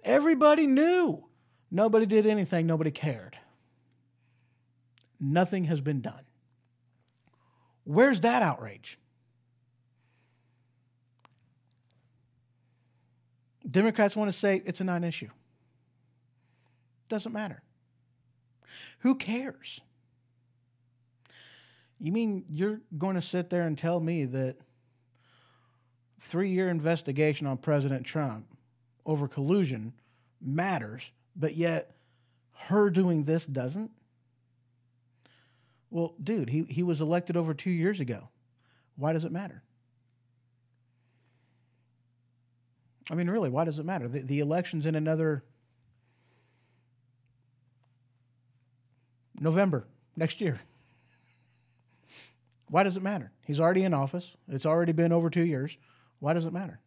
Everybody knew. Nobody did anything. Nobody cared. Nothing has been done. Where's that outrage? Democrats want to say it's a non-issue. Doesn't matter. Who cares? You mean you're going to sit there and tell me that 3-year investigation on President Trump over collusion matters, but yet her doing this doesn't? Well, dude, he was elected over 2 years ago. Why does it matter? I mean, really, why does it matter? The election's in another November next year. Why does it matter? He's already in office. It's already been over 2 years. Why does it matter?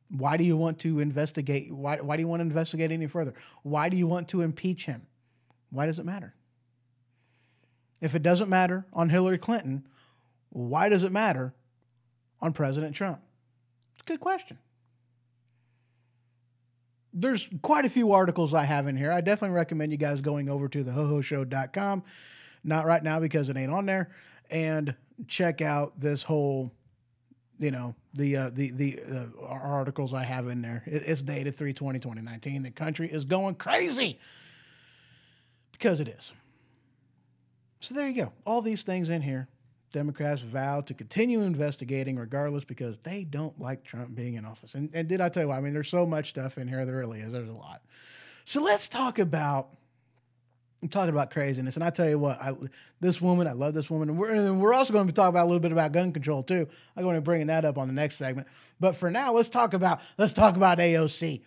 Why do you want to investigate? Why do you want to investigate any further? Why do you want to impeach him? Why does it matter? If it doesn't matter on Hillary Clinton, why does it matter on President Trump? It's a good question. There's quite a few articles I have in here. I definitely recommend you guys going over to thehohoshow.com. Not right now because it ain't on there. And check out this whole, the articles I have in there. It's dated 3/20/2019. The country is going crazy because it is. So there you go. All these things in here. Democrats vow to continue investigating regardless because they don't like Trump being in office. And did I tell you what? I mean, there's so much stuff in here. There really is. There's a lot. So let's talk about, I'm talking about craziness. And I tell you what, this woman, I love this woman. And we're also going to be talking about a little bit about gun control too. I'm going to be bringing that up on the next segment. But for now, let's talk about AOC.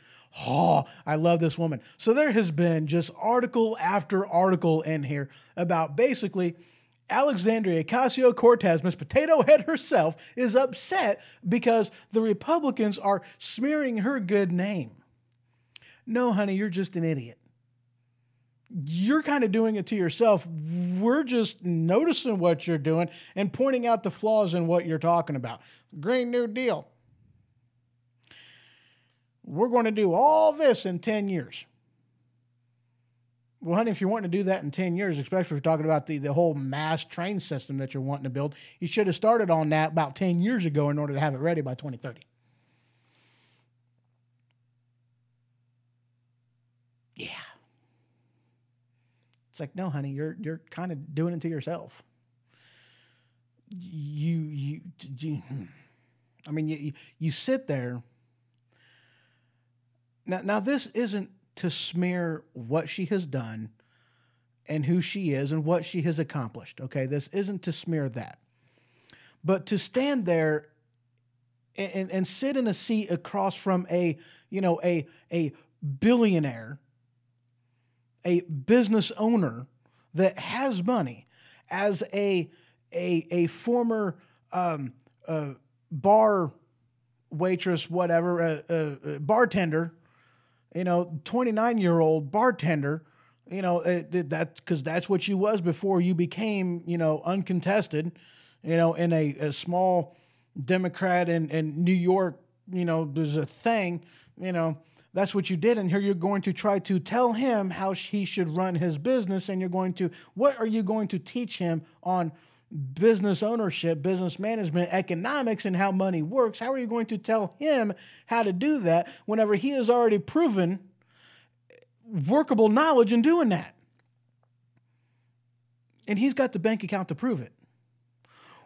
Oh, I love this woman. So there has been just article after article in here about basically Alexandria Ocasio-Cortez, Miss Potato Head herself, is upset because the Republicans are smearing her good name. No, honey, you're just an idiot. You're kind of doing it to yourself. We're just noticing what you're doing and pointing out the flaws in what you're talking about. Green New Deal. We're going to do all this in 10 years. Well, honey, if you're wanting to do that in 10 years, especially if you're talking about the whole mass train system that you're wanting to build, you should have started on that about 10 years ago in order to have it ready by 2030. Yeah. It's like, no, honey, you're kind of doing it to yourself. You sit there. Now this isn't to smear what she has done and who she is and what she has accomplished. Okay. This isn't to smear that, but to stand there and sit in a seat across from a billionaire, a business owner that has money, as a former bar waitress, whatever, bartender, 29-year-old bartender, that's because that's what you was before you became, uncontested, in a small Democrat in New York, there's a thing, that's what you did. And here you're going to try to tell him how he should run his business. And what are you going to teach him on business ownership, business management, economics, and how money works? How are you going to tell him how to do that whenever he has already proven workable knowledge in doing that? And he's got the bank account to prove it.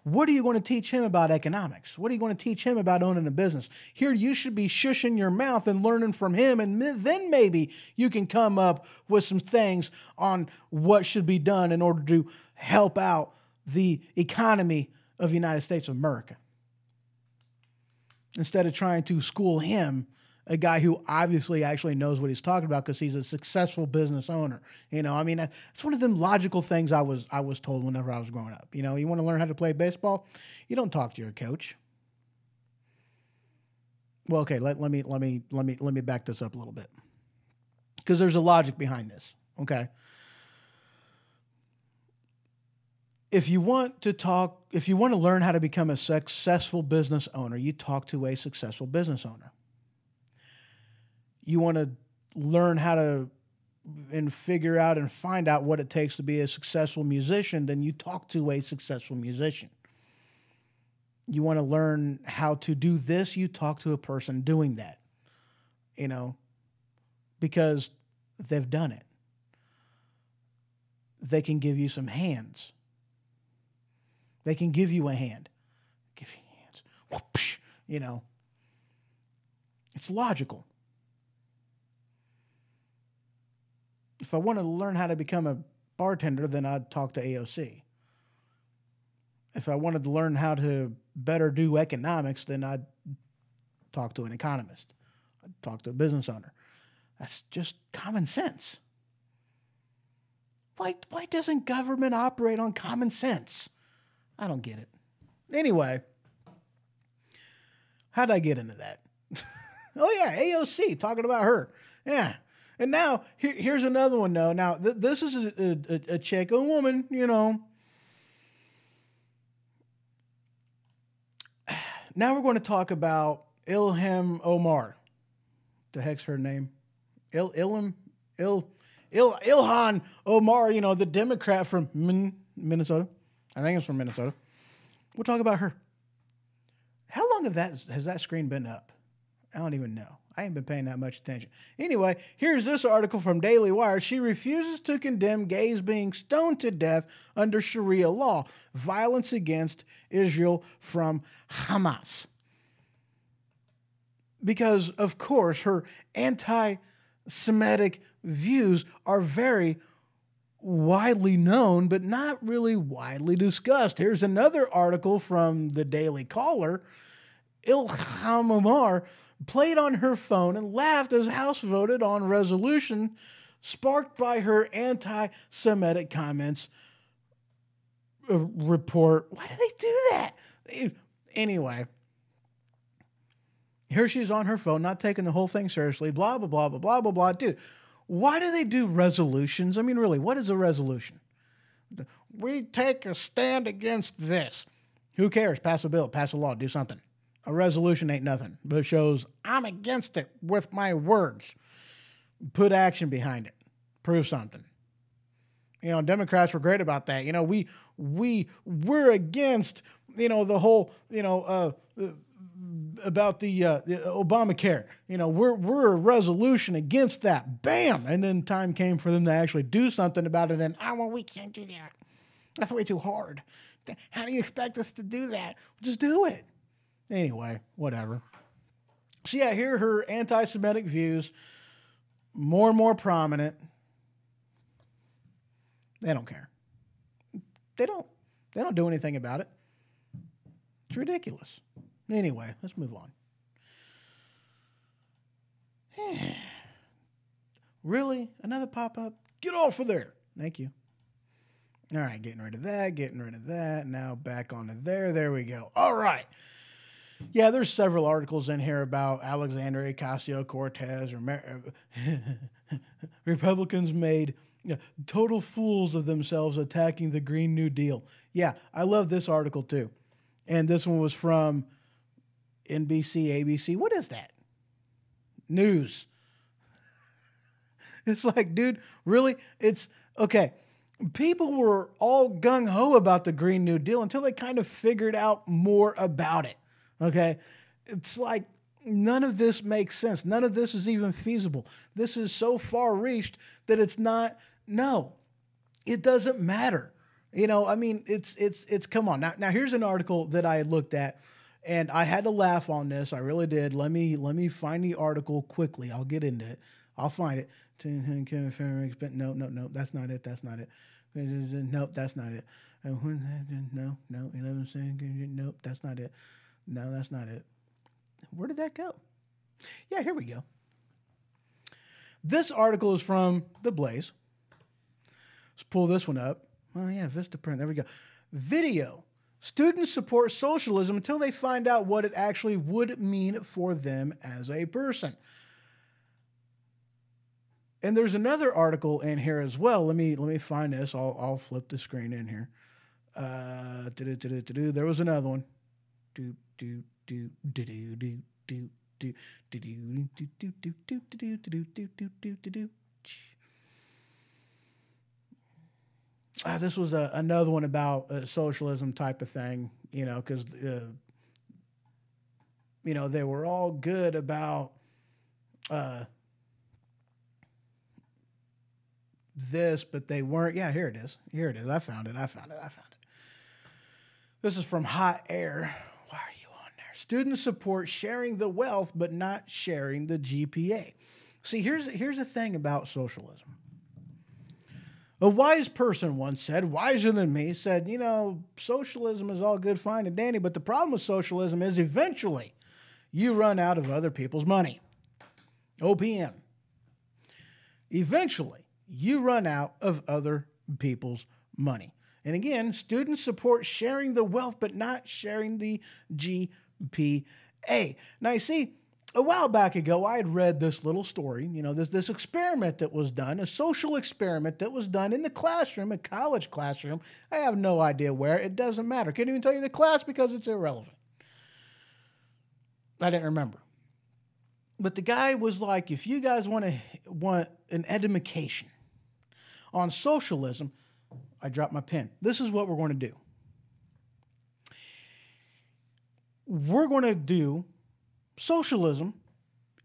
What are you going to teach him about economics? What are you going to teach him about owning a business? Here, you should be shushing your mouth and learning from him, and then maybe you can come up with some things on what should be done in order to help out the economy of the United States of America. Instead of trying to school him, a guy who obviously actually knows what he's talking about because he's a successful business owner. It's one of them logical things I was told whenever I was growing up. You want to learn how to play baseball? You don't talk to your coach. Well, okay, let me back this up a little bit, because there's a logic behind this. Okay. If you want to learn how to become a successful business owner, you talk to a successful business owner. You want to learn how to and figure out and find out what it takes to be a successful musician, then you talk to a successful musician. You want to learn how to do this, you talk to a person doing that, because they've done it. They can give you some hands. They can give you a hand. Give you hands. Whoopsh, It's logical. If I want to learn how to become a bartender, then I'd talk to AOC. If I wanted to learn how to better do economics, then I'd talk to an economist. I'd talk to a business owner. That's just common sense. Why doesn't government operate on common sense? I don't get it. Anyway, how'd I get into that? Oh, yeah, AOC, talking about her. Yeah. And now, here's another one, though. Now, this is a chick, a woman, you know. Now we're going to talk about Ilhan Omar. The heck's her name? Ilhan Omar, you know, the Democrat from Minnesota. I think it's from Minnesota. We'll talk about her. How long has that screen been up? I don't even know. I ain't been paying that much attention. Anyway, here's this article from Daily Wire. She refuses to condemn gays being stoned to death under Sharia law. Violence against Israel from Hamas. Because, of course, her anti-Semitic views are very widely known, but not really widely discussed. Here's another article from the Daily Caller. Ilhan Omar played on her phone and laughed as House voted on resolution sparked by her anti-Semitic comments. Report. Why do they do that? Anyway, here she's on her phone, not taking the whole thing seriously, blah, blah, blah, blah, blah, blah, blah. Dude, why do they do resolutions? I mean, really, what is a resolution? We take a stand against this. Who cares? Pass a bill, pass a law, do something. A resolution ain't nothing, but it shows I'm against it with my words. Put action behind it. Prove something. You know, Democrats were great about that. You know, we're against, you know, the whole, you know, about the Obamacare. You know, we're a resolution against that. Bam! And then time came for them to actually do something about it. And well, we can't do that. That's way too hard. How do you expect us to do that? Just do it. Anyway, whatever. So yeah, here are her anti-Semitic views, more and more prominent. They don't care. They don't do anything about it. It's ridiculous. Anyway, let's move on. Really? Another pop-up? Get off of there. Thank you. All right, getting rid of that. Now back onto there. There we go. All right. Yeah, there's several articles in here about Alexandria Ocasio-Cortez. Republicans made total fools of themselves attacking the Green New Deal. Yeah, I love this article too. And this one was from NBC, ABC. What is that? News. It's like, dude, really? It's okay. People were all gung-ho about the Green New Deal until they kind of figured out more about it. Okay? It's like none of this makes sense. None of this is even feasible. This is so far reached that it's not, no, it doesn't matter. You know, I mean, it's come on. Now here's an article that I had looked at and I had to laugh on this. I really did. Let me find the article quickly. I'll get into it. I'll find it. No, that's not it. That's not it. Nope, that's not it. No, 11 seconds. Nope, that's not it. No, that's not it. Where did that go? Yeah, here we go. This article is from The Blaze. Let's pull this one up. Oh, yeah, Vistaprint. There we go. Video. Students support socialism until they find out what it actually would mean for them as a person. And there's another article in here as well. Let me find this. I'll flip the screen in here. There was another one. This was another one about socialism type of thing, you know, because, you know, they were all good about this, but they weren't. Yeah, here it is. I found it. This is from Hot Air. Why are you on there? Students support sharing the wealth, but not sharing the GPA. See, here's the thing about socialism. A wise person once said, wiser than me, said, socialism is all good, fine, and dandy, but the problem with socialism is eventually you run out of other people's money. OPM. Eventually, you run out of other people's money. And again, students support sharing the wealth, but not sharing the GPA. Now, you see, a while back ago, I had read this little story, this experiment that was done, a social experiment that was done in the classroom, a college classroom. I have no idea where. It doesn't matter. Can't even tell you the class because it's irrelevant. I didn't remember. But the guy was like, if you guys want an education on socialism, I dropped my pen. This is what we're going to do. We're going to do socialism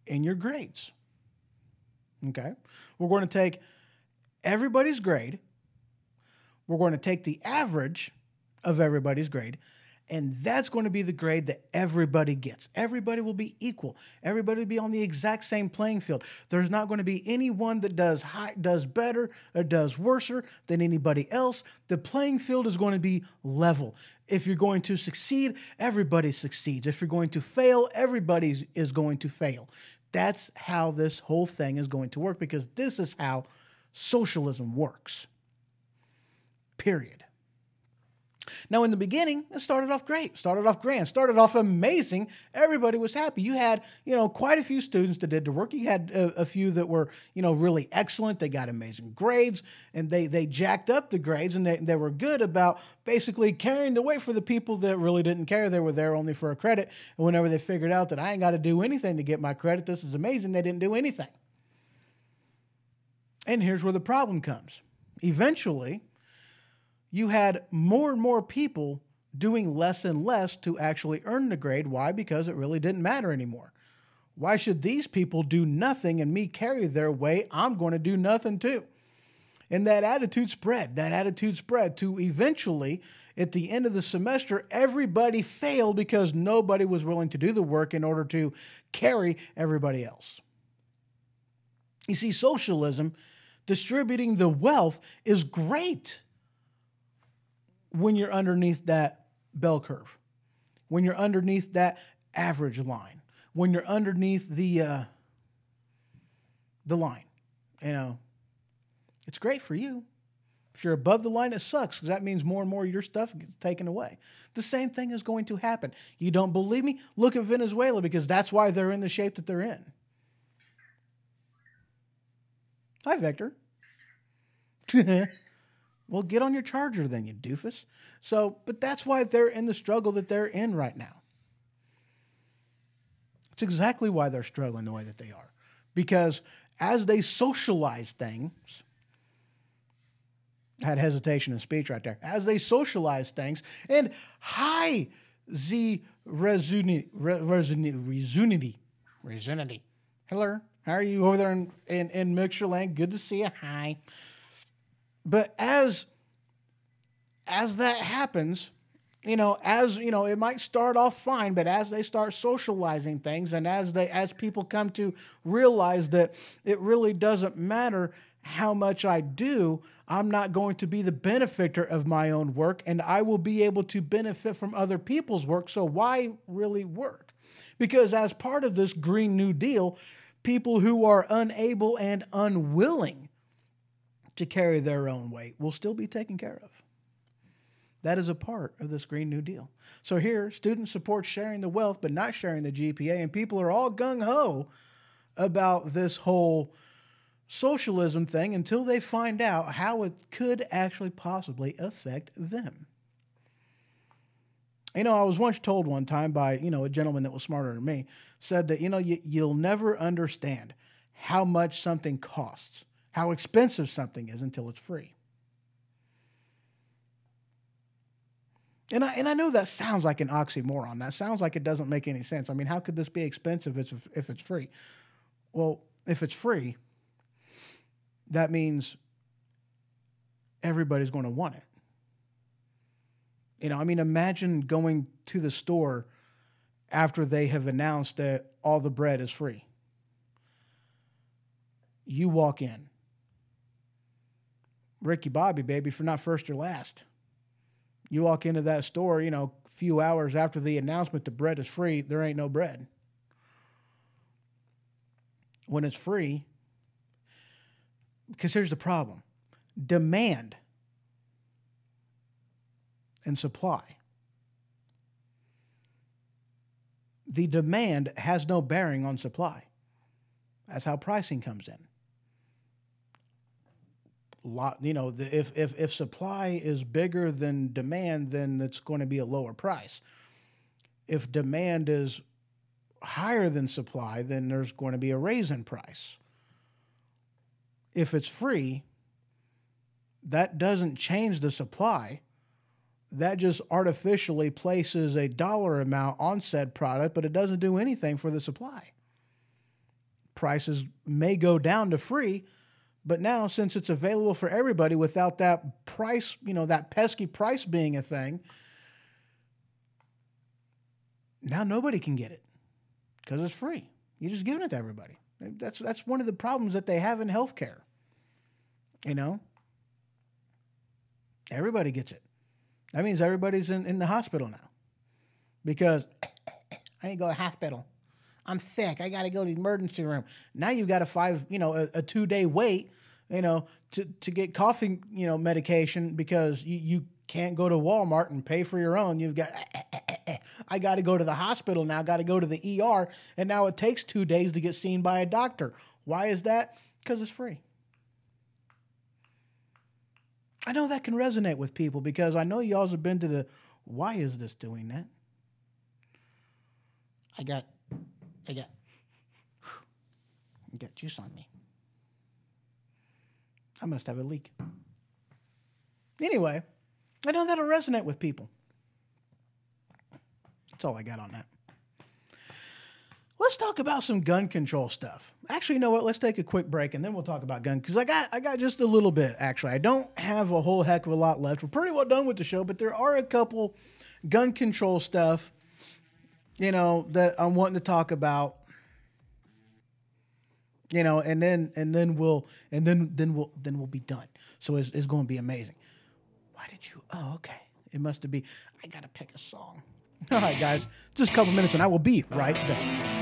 in your grades. Okay? We're going to take everybody's grade. We're going to take the average of everybody's grade, and that's going to be the grade that everybody gets. Everybody will be equal. Everybody will be on the exact same playing field. There's not going to be anyone that does better or does worse than anybody else. The playing field is going to be level. If you're going to succeed, everybody succeeds. If you're going to fail, everybody is going to fail. That's how this whole thing is going to work, because this is how socialism works. Period. Now, in the beginning, it started off great, started off grand, started off amazing. Everybody was happy. You had, quite a few students that did the work. You had a few that were, really excellent. They got amazing grades, and they jacked up the grades, and they were good about basically carrying the weight for the people that really didn't care. They were there only for a credit. And whenever they figured out that I ain't got to do anything to get my credit, this is amazing, they didn't do anything. And here's where the problem comes. Eventually, you had more and more people doing less and less to actually earn the grade. Why? Because it really didn't matter anymore. Why should these people do nothing and me carry their weight? I'm going to do nothing too. And that attitude spread to eventually, at the end of the semester, everybody failed because nobody was willing to do the work in order to carry everybody else. You see, socialism, distributing the wealth, is great when you're underneath that bell curve, when you're underneath that average line, when you're underneath the line. It's great for you. If you're above the line, it sucks, because that means more and more of your stuff gets taken away. The same thing is going to happen. You don't believe me? Look at Venezuela, because that's why they're in the shape that they're in. Hi, Victor. Well, get on your charger then, you doofus. But that's why they're in the struggle that they're in right now. It's exactly why they're struggling the way that they are. Because as they socialize things, I had hesitation in speech right there. As they socialize things, and hi, Z Rezunity. Hello, how are you over there in Mixture Land? Good to see you. Hi. But as that happens, it might start off fine, but as they start socializing things, and as people come to realize that it really doesn't matter how much I do, I'm not going to be the benefactor of my own work, and I will be able to benefit from other people's work. So why really work? Because as part of this Green New Deal, people who are unable and unwilling to carry their own weight will still be taken care of. That is a part of this Green New Deal. So here, students support sharing the wealth, but not sharing the GPA, and people are all gung-ho about this whole socialism thing until they find out how it could actually possibly affect them. I was once told one time by, a gentleman that was smarter than me, said that, you'll never understand how much something costs, how expensive something is, until it's free. And I know that sounds like an oxymoron. That sounds like it doesn't make any sense. I mean, how could this be expensive if it's free? Well, if it's free, that means everybody's going to want it. Imagine going to the store after they have announced that all the bread is free. You walk in. Ricky Bobby, baby, for not first or last. You walk into that store, a few hours after the announcement the bread is free, there ain't no bread. When it's free, because here's the problem. Demand and supply. The demand has no bearing on supply. That's how pricing comes in. If supply is bigger than demand, then it's going to be a lower price. If demand is higher than supply, then there's going to be a raise in price. If it's free, that doesn't change the supply. That just artificially places a dollar amount on said product, but it doesn't do anything for the supply. Prices may go down to free, but now since it's available for everybody without that price, that pesky price being a thing, now nobody can get it because it's free. You're just giving it to everybody. That's one of the problems that they have in healthcare. Everybody gets it. That means everybody's in the hospital now because I need to go to the hospital. I'm sick. I got to go to the emergency room. Now you've got a 2-day wait, to get coughing, medication because you can't go to Walmart and pay for your own. You've got, I got to go to the hospital now, got to go to the ER. And now it takes 2 days to get seen by a doctor. Why is that? Because it's free. I know that can resonate with people because I know y'all have been to the, why is this doing that? I got juice on me. I must have a leak. Anyway, I know that'll resonate with people. That's all I got on that. Let's talk about some gun control stuff. Actually, you know what? Let's take a quick break and then we'll talk about gun because I got just a little bit. Actually, I don't have a whole heck of a lot left. We're pretty well done with the show, but there are a couple gun control stuff, that I'm wanting to talk about. And then we'll be done. So it's going to be amazing. Why did you? Oh, okay. It must have been. I gotta pick a song. All right, guys, just a couple minutes, and I will be right back.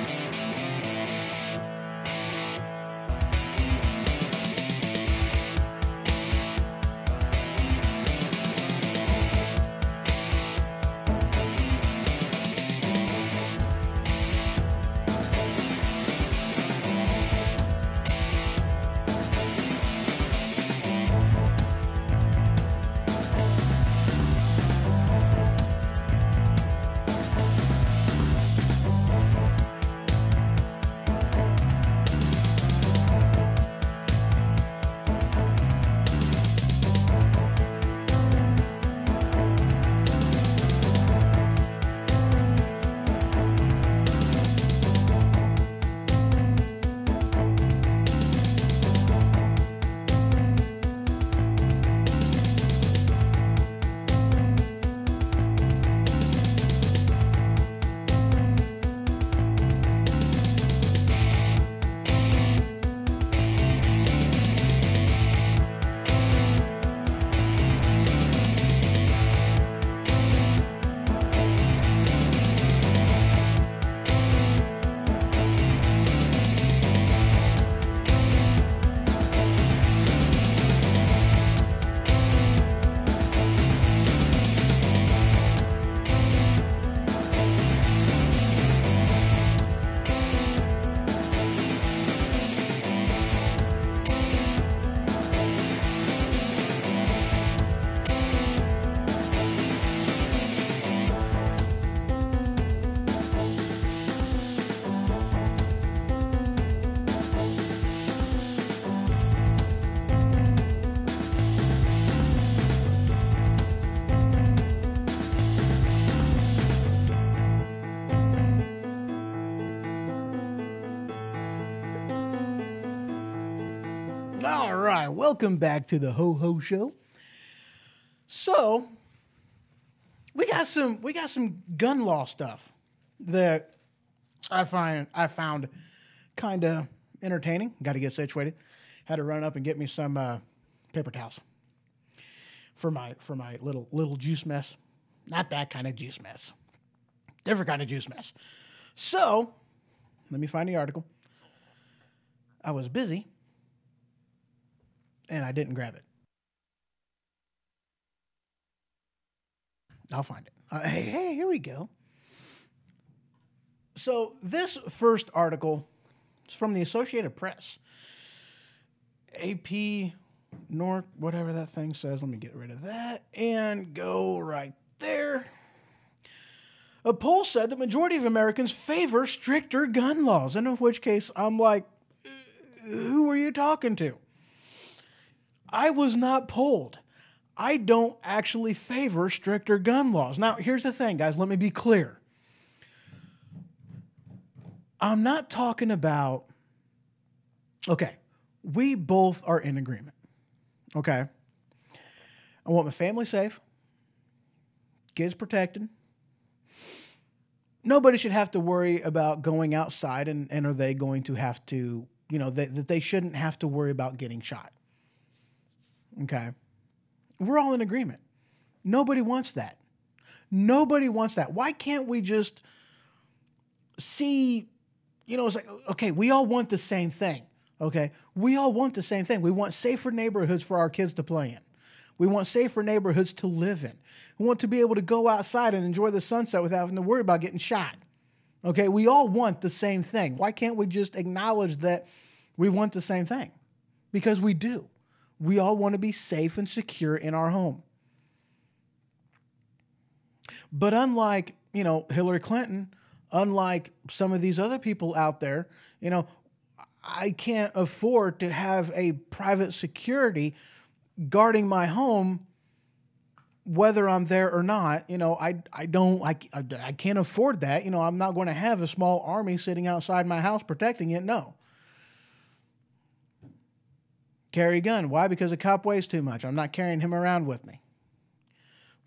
All right, welcome back to the Ho Ho Show. So, we got some gun law stuff that I found kind of entertaining. Got to get situated. Had to run up and get me some paper towels. for my little juice mess. Not that kind of juice mess. Different kind of juice mess. So, let me find the article. I was busy, and I didn't grab it. I'll find it. Hey, here we go. So, this first article is from the Associated Press. AP, North, whatever that thing says. Let me get rid of that and go right there. A poll said the majority of Americans favor stricter gun laws, and in which case I'm like, who are you talking to? I was not polled. I don't actually favor stricter gun laws. Now, here's the thing, guys. Let me be clear. I'm not talking about, okay, we both are in agreement, okay? I want my family safe, kids protected. Nobody should have to worry about going outside and are they going to have to, that they shouldn't have to worry about getting shot. Okay. We're all in agreement. Nobody wants that. Nobody wants that. Why can't we just see, it's like, okay, we all want the same thing. Okay. We all want the same thing. We want safer neighborhoods for our kids to play in. We want safer neighborhoods to live in. We want to be able to go outside and enjoy the sunset without having to worry about getting shot. Okay, we all want the same thing. Why can't we just acknowledge that we want the same thing? Because we do. We all want to be safe and secure in our home. But unlike, Hillary Clinton, unlike some of these other people out there, I can't afford to have a private security guarding my home, whether I'm there or not. I can't afford that. I'm not going to have a small army sitting outside my house protecting it. No. Carry a gun. Why? Because a cop weighs too much. I'm not carrying him around with me.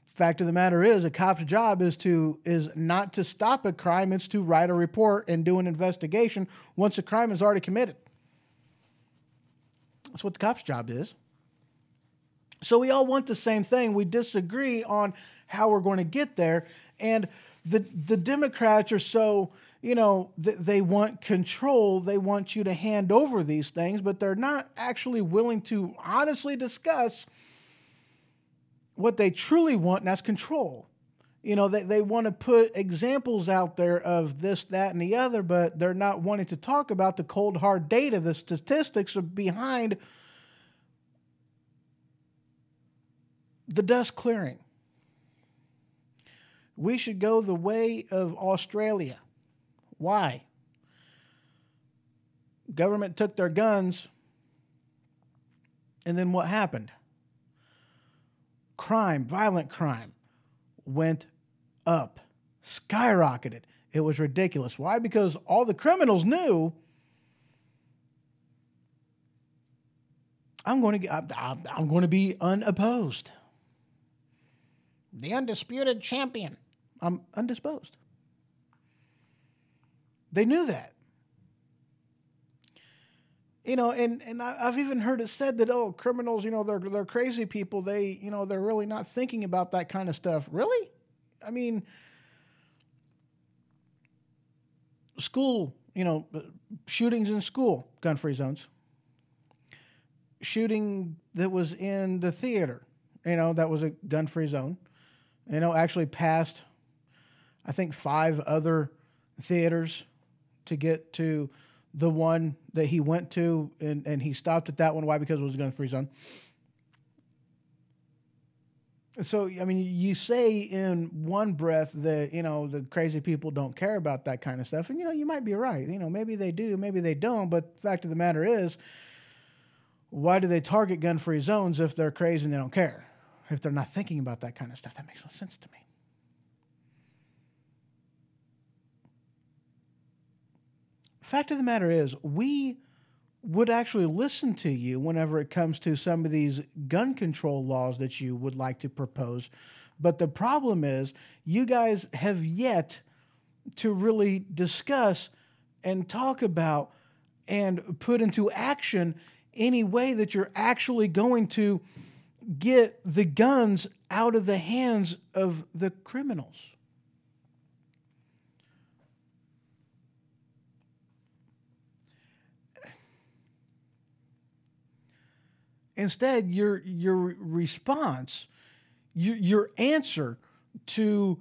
Fact of the matter is, a cop's job is not to stop a crime. It's to write a report and do an investigation once a crime is already committed. That's what the cop's job is. So we all want the same thing. We disagree on how we're going to get there. And the Democrats are so, they want control. They want you to hand over these things, but they're not actually willing to honestly discuss what they truly want, and that's control. They want to put examples out there of this, that, and the other, but they're not wanting to talk about the cold, hard data, the statistics behind the dust clearing. We should go the way of Australia. Why? Government took their guns, and then what happened? Crime, violent crime, went up, skyrocketed. It was ridiculous. Why? Because all the criminals knew, I'm going to be unopposed. The undisputed champion. I'm undisposed. They knew that. And I've even heard it said that, criminals, they're crazy people. They're really not thinking about that kind of stuff. Really? I mean, school, shootings in school, gun-free zones. Shooting that was in the theater, that was a gun-free zone. Actually passed, I think, 5 other theaters to get to the one that he went to, and he stopped at that one. Why? Because it was a gun-free zone. So, I mean, you say in one breath that, the crazy people don't care about that kind of stuff. And, you might be right. Maybe they do, maybe they don't. But the fact of the matter is, why do they target gun-free zones if they're crazy and they don't care? If they're not thinking about that kind of stuff? That makes no sense to me. Fact of the matter is, we would actually listen to you whenever it comes to some of these gun control laws that you would like to propose. But the problem is, you guys have yet to really discuss and talk about and put into action any way that you're actually going to get the guns out of the hands of the criminals. Instead, your response, your answer to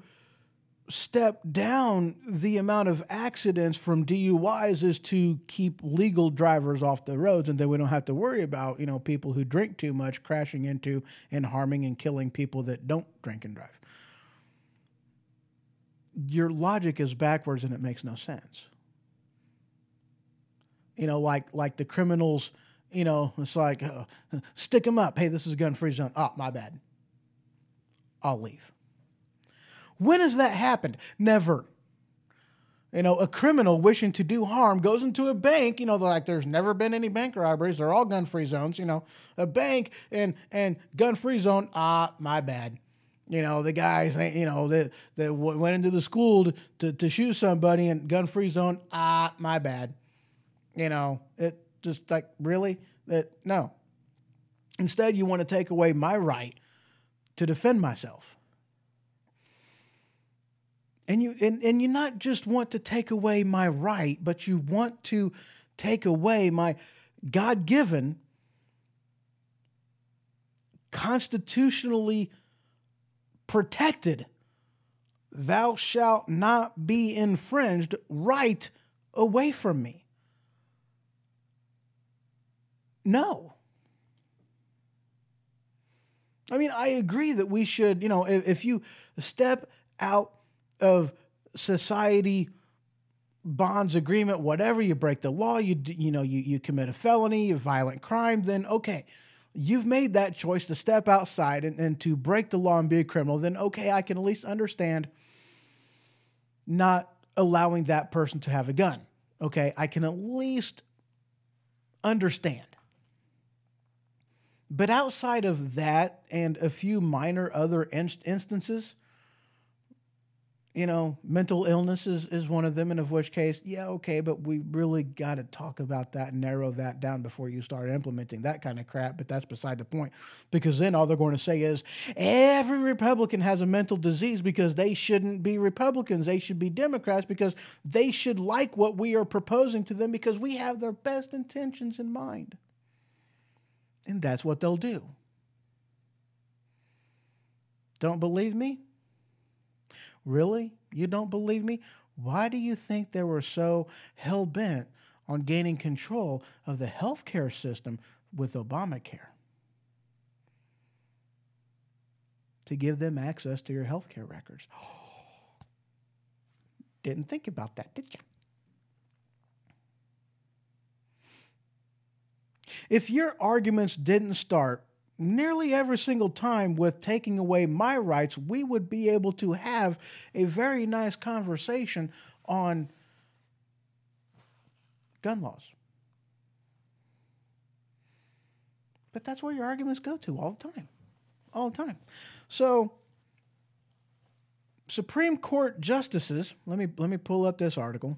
step down the amount of accidents from DUIs is to keep legal drivers off the roads, and then we don't have to worry about, people who drink too much crashing into and harming and killing people that don't drink and drive. Your logic is backwards and it makes no sense. Like the criminals, it's like, stick them up. Hey, this is a gun-free zone. Oh, my bad. I'll leave. When has that happened? Never. A criminal wishing to do harm goes into a bank. They're like, there's never been any bank robberies. They're all gun-free zones. A bank and gun-free zone. Ah, my bad. The guys, that went into the school to shoot somebody and gun-free zone. Ah, my bad. It just like, really? No. Instead, you want to take away my right to defend myself. And you not just want to take away my right, but you want to take away my God-given, constitutionally protected, thou shalt not be infringed right away from me. No. I mean, I agree that we should, if you step out of society, bonds, agreement, whatever, you break the law, you commit a felony, a violent crime, then okay, you've made that choice to step outside and to break the law and be a criminal, then okay, I can at least understand not allowing that person to have a gun. Okay, I can at least understand. But outside of that and a few minor other instances, mental illness is one of them, and of which case, yeah, okay, but we really got to talk about that and narrow that down before you start implementing that kind of crap, but that's beside the point, because then all they're going to say is, every Republican has a mental disease because they shouldn't be Republicans, they should be Democrats because they should like what we are proposing to them because we have their best intentions in mind. And that's what they'll do. Don't believe me? Really? You don't believe me? Why do you think they were so hell-bent on gaining control of the healthcare system with Obamacare? To give them access to your healthcare records. Didn't think about that, did you? If your arguments didn't start nearly every single time with taking away my rights, we would be able to have a very nice conversation on gun laws. But that's where your arguments go to all the time. All the time. So, Supreme Court justices, let me pull up this article.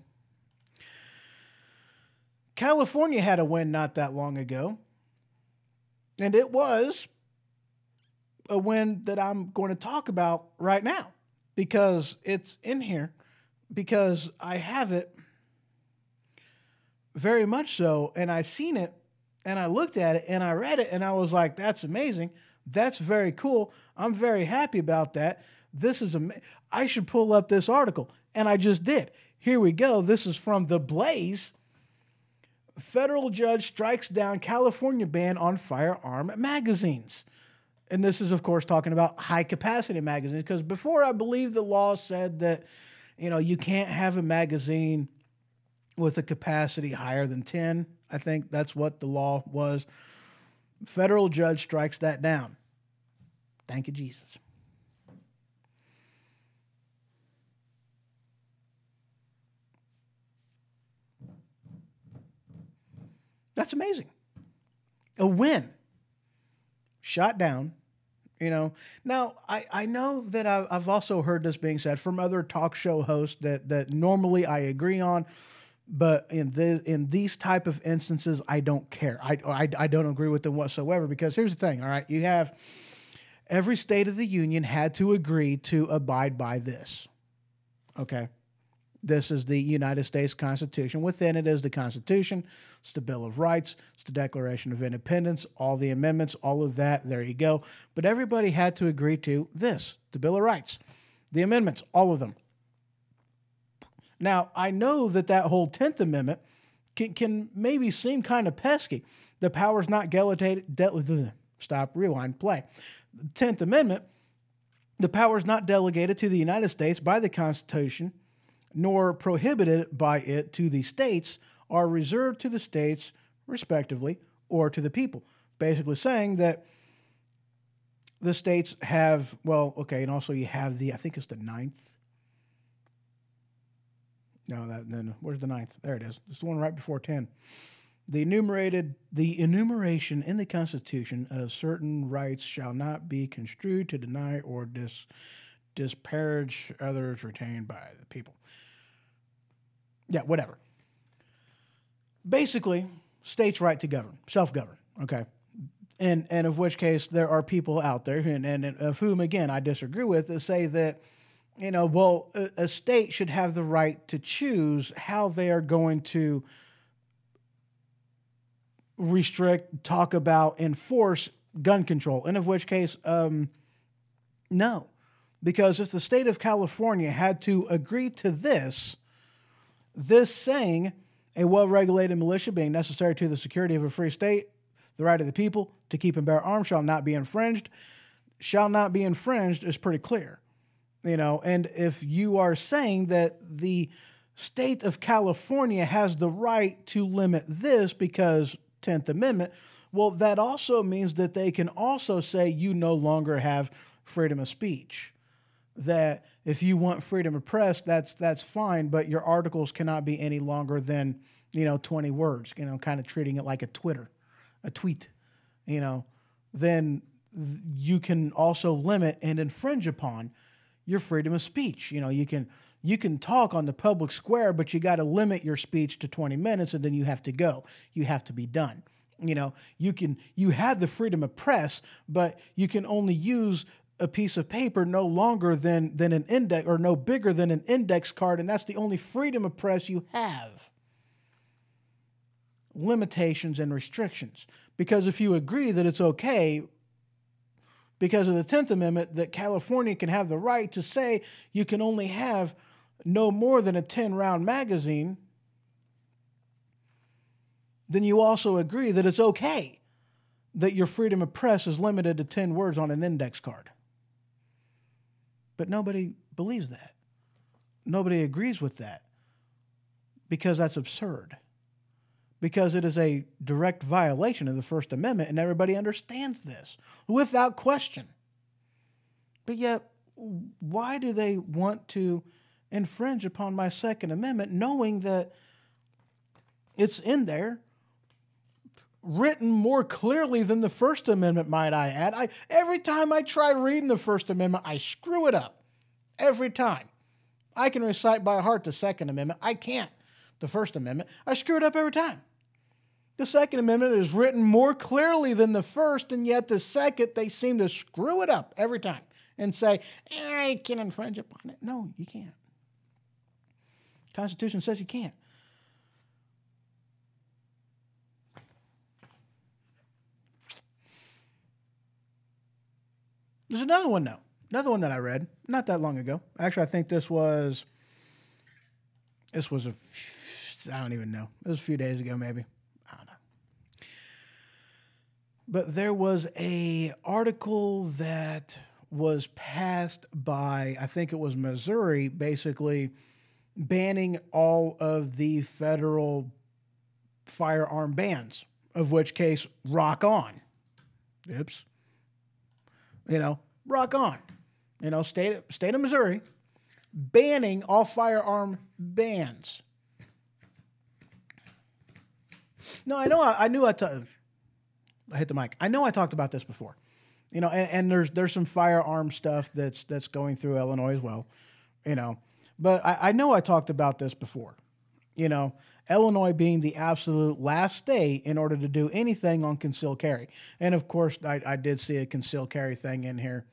California had a win not that long ago, and it was a win that I'm going to talk about right now because it's in here, because I have it very much so, and I seen it, and I looked at it, and I read it, and I was like, that's amazing. That's very cool. I'm very happy about that. This is I should pull up this article, and I just did. Here we go. This is from The Blaze. Federal judge strikes down California ban on firearm magazines. And this is, of course, talking about high-capacity magazines, because before, I believe the law said that, you can't have a magazine with a capacity higher than 10. I think that's what the law was. Federal judge strikes that down. Thank you, Jesus. That's amazing. A win. Shot down. Now I know that I've also heard this being said from other talk show hosts that normally I agree on, But in these type of instances, I don't care. I don't agree with them whatsoever, because here's the thing. All right, you have every state of the union had to agree to abide by this. Okay. This is the United States Constitution. Within it is the Constitution, it's the Bill of Rights, it's the Declaration of Independence, all the amendments, all of that. There you go. But everybody had to agree to this, the Bill of Rights, the amendments, all of them. Now, I know that whole 10th Amendment can maybe seem kind of pesky. The power's not delegated. Stop, rewind, play. The 10th Amendment, the power is not delegated to the United States by the Constitution, nor prohibited by it to the states, are reserved to the states, respectively, or to the people. Basically saying that the states have, and also you have I think it's the 9th. No, where's the 9th? There it is. It's the one right before 10. The enumeration in the Constitution of certain rights shall not be construed to deny or disparage others retained by the people. Yeah, whatever. Basically, states' right to govern, self-govern, okay? And of which case there are people out there, and of whom, again, I disagree with, that say that, a state should have the right to choose how they are going to restrict, talk about, enforce gun control. And of which case, no. Because if the state of California had to agree to this saying, a well-regulated militia being necessary to the security of a free state, the right of the people to keep and bear arms shall not be infringed is pretty clear. And if you are saying that the state of California has the right to limit this because 10th Amendment, well, that also means that they can also say you no longer have freedom of speech. That if you want freedom of press, that's fine, but your articles cannot be any longer than, 20 words, kind of treating it like a tweet, then you can also limit and infringe upon your freedom of speech. You can talk on the public square, but you got to limit your speech to 20 minutes and then you have to go. You have to be done. You have the freedom of press, but you can only use a piece of paper no longer than an index, or no bigger than an index card, and that's the only freedom of press you have. Limitations and restrictions. Because if you agree that it's okay, because of the 10th Amendment, that California can have the right to say you can only have no more than a 10-round magazine, then you also agree that it's okay that your freedom of press is limited to 10 words on an index card. But nobody believes that. Nobody agrees with that, because that's absurd. Because it is a direct violation of the First Amendment, and everybody understands this without question. But yet, why do they want to infringe upon my Second Amendment, knowing that it's in there, written more clearly than the First Amendment, might I add? Every time I try reading the First Amendment, I screw it up. Every time. I can recite by heart the Second Amendment. I can't. The First Amendment, I screw it up every time. The Second Amendment is written more clearly than the First, and yet the Second, they seem to screw it up every time and say, I can infringe upon it. No, you can't. The Constitution says you can't. There's another one, though. Another one that I read not that long ago. Actually, I think this was I don't even know. It was a few days ago, maybe. I don't know. But there was a article that was passed by, I think it was Missouri, basically banning all of the federal firearm bans, of which case, rock on. Oops. Rock on. State of Missouri, banning all firearm bans. No, I hit the mic. I know I talked about this before. And there's some firearm stuff that's going through Illinois as well. But I know I talked about this before. Illinois being the absolute last state in order to do anything on concealed carry. And of course, I did see a concealed carry thing in here.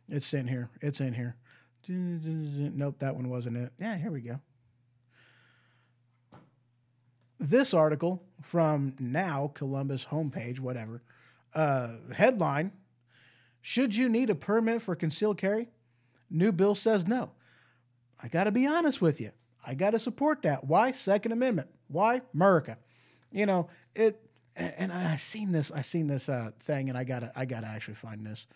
It's in here. It's in here. Nope, that one wasn't it. Yeah, here we go. This article from Now, Columbus homepage, whatever. Headline, should you need a permit for concealed carry? New bill says no. I got to be honest with you. I got to support that. Why? Second Amendment. Why? America. You know, and I seen this thing, and I gotta actually find this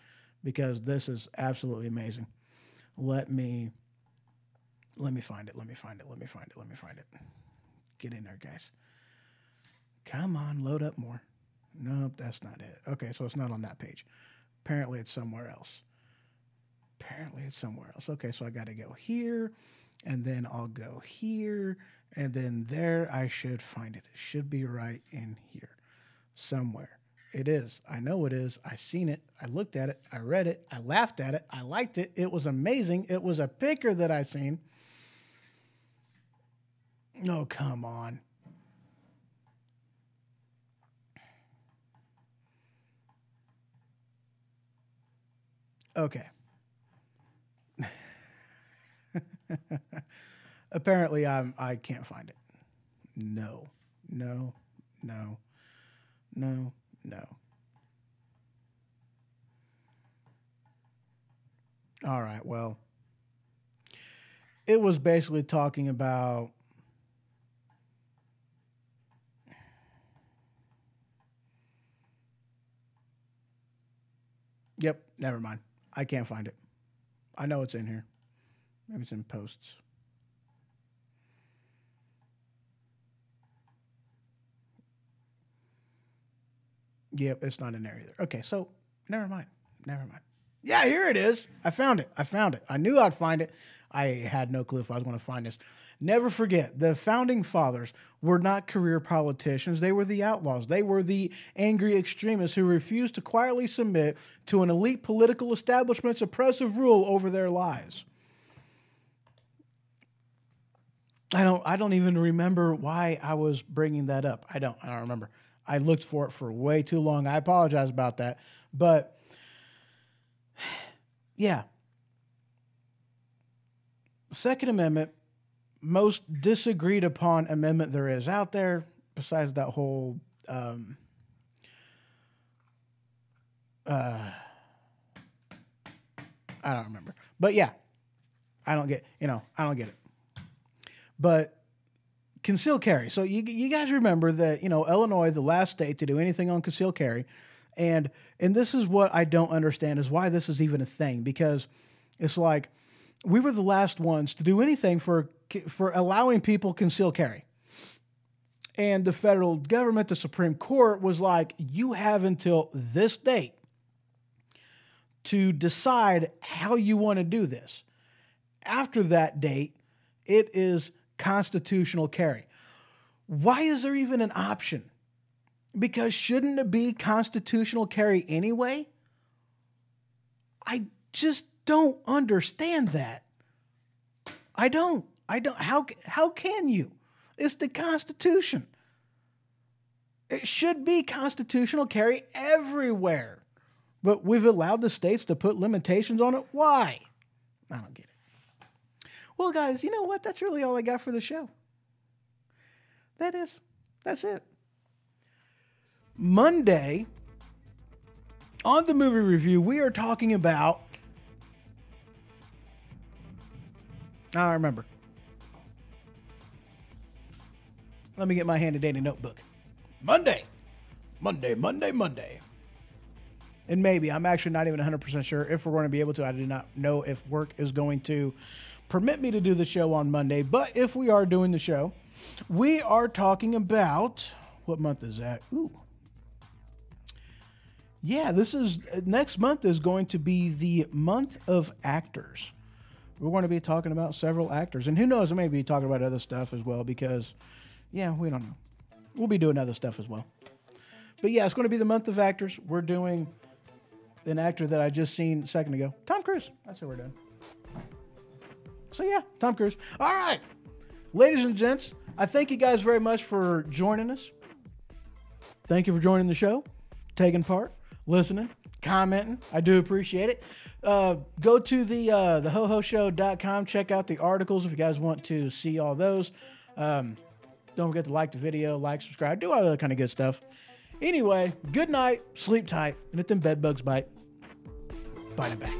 because this is absolutely amazing. Let me find it. Let me find it. Get in there, guys. Come on, load up more. Nope, that's not it. Okay, so it's not on that page. Apparently it's somewhere else. Okay, so I got to go here, and then I'll go here, and then there I should find it. It should be right in here somewhere. It is. I know it is. I seen it. I looked at it. I read it. I laughed at it. I liked it. It was amazing. It was a picker that I seen. No, come on. Okay. Apparently, I can't find it. No. All right, well, it was basically talking about Yep, never mind. I can't find it. I know it's in here. Maybe it's in posts. Yep, it's not in there either. Okay, so never mind. Yeah, here it is. I found it. I knew I'd find it. I had no clue if I was going to find this. Never forget, the founding fathers were not career politicians. They were the outlaws. They were the angry extremists who refused to quietly submit to an elite political establishment's oppressive rule over their lives. I don't even remember why I was bringing that up. I don't remember. I looked for it for way too long. I apologize about that. But yeah. Second Amendment, most disagreed upon amendment there is out there, besides that whole I don't remember. But yeah, I don't get it. But concealed carry. So you guys remember that, Illinois, the last state to do anything on concealed carry. And this is what I don't understand is why this is even a thing, because it's like we were the last ones to do anything for allowing people concealed carry. And the federal government, the Supreme Court, was like, you have until this date to decide how you want to do this. After that date, it is constitutional carry. Why is there even an option? Because shouldn't it be constitutional carry anyway? I just don't understand that. I don't. How can you? It's the Constitution. It should be constitutional carry everywhere. But we've allowed the states to put limitations on it. Why? I don't get it. Well, guys, you know what? That's really all I got for the show. That's it. Monday, on the movie review, we are talking about... I don't remember. Let me get my handy-dandy notebook. Monday. And maybe, I'm actually not even 100% sure if we're going to be able to. I do not know if work is going to permit me to do the show on Monday. But if we are doing the show, we are talking about... What month is that? Ooh. Yeah, next month is going to be the month of actors. We're going to be talking about several actors. And who knows, I may be talking about other stuff as well because, yeah, we don't know. We'll be doing other stuff as well. But yeah, it's going to be the month of actors. We're doing an actor that I just seen a second ago. Tom Cruise. That's what we're doing. So yeah, Tom Cruise. All right. Ladies and gents, I thank you guys very much for joining us. Thank you for joining the show, taking part, listening, commenting. I do appreciate it. Go to the hohoshow.com. Check out the articles if you guys want to see all those. Don't forget to like the video, like, subscribe, do all that kind of good stuff. Anyway, good night, sleep tight, and if them bed bugs bite, bite it back.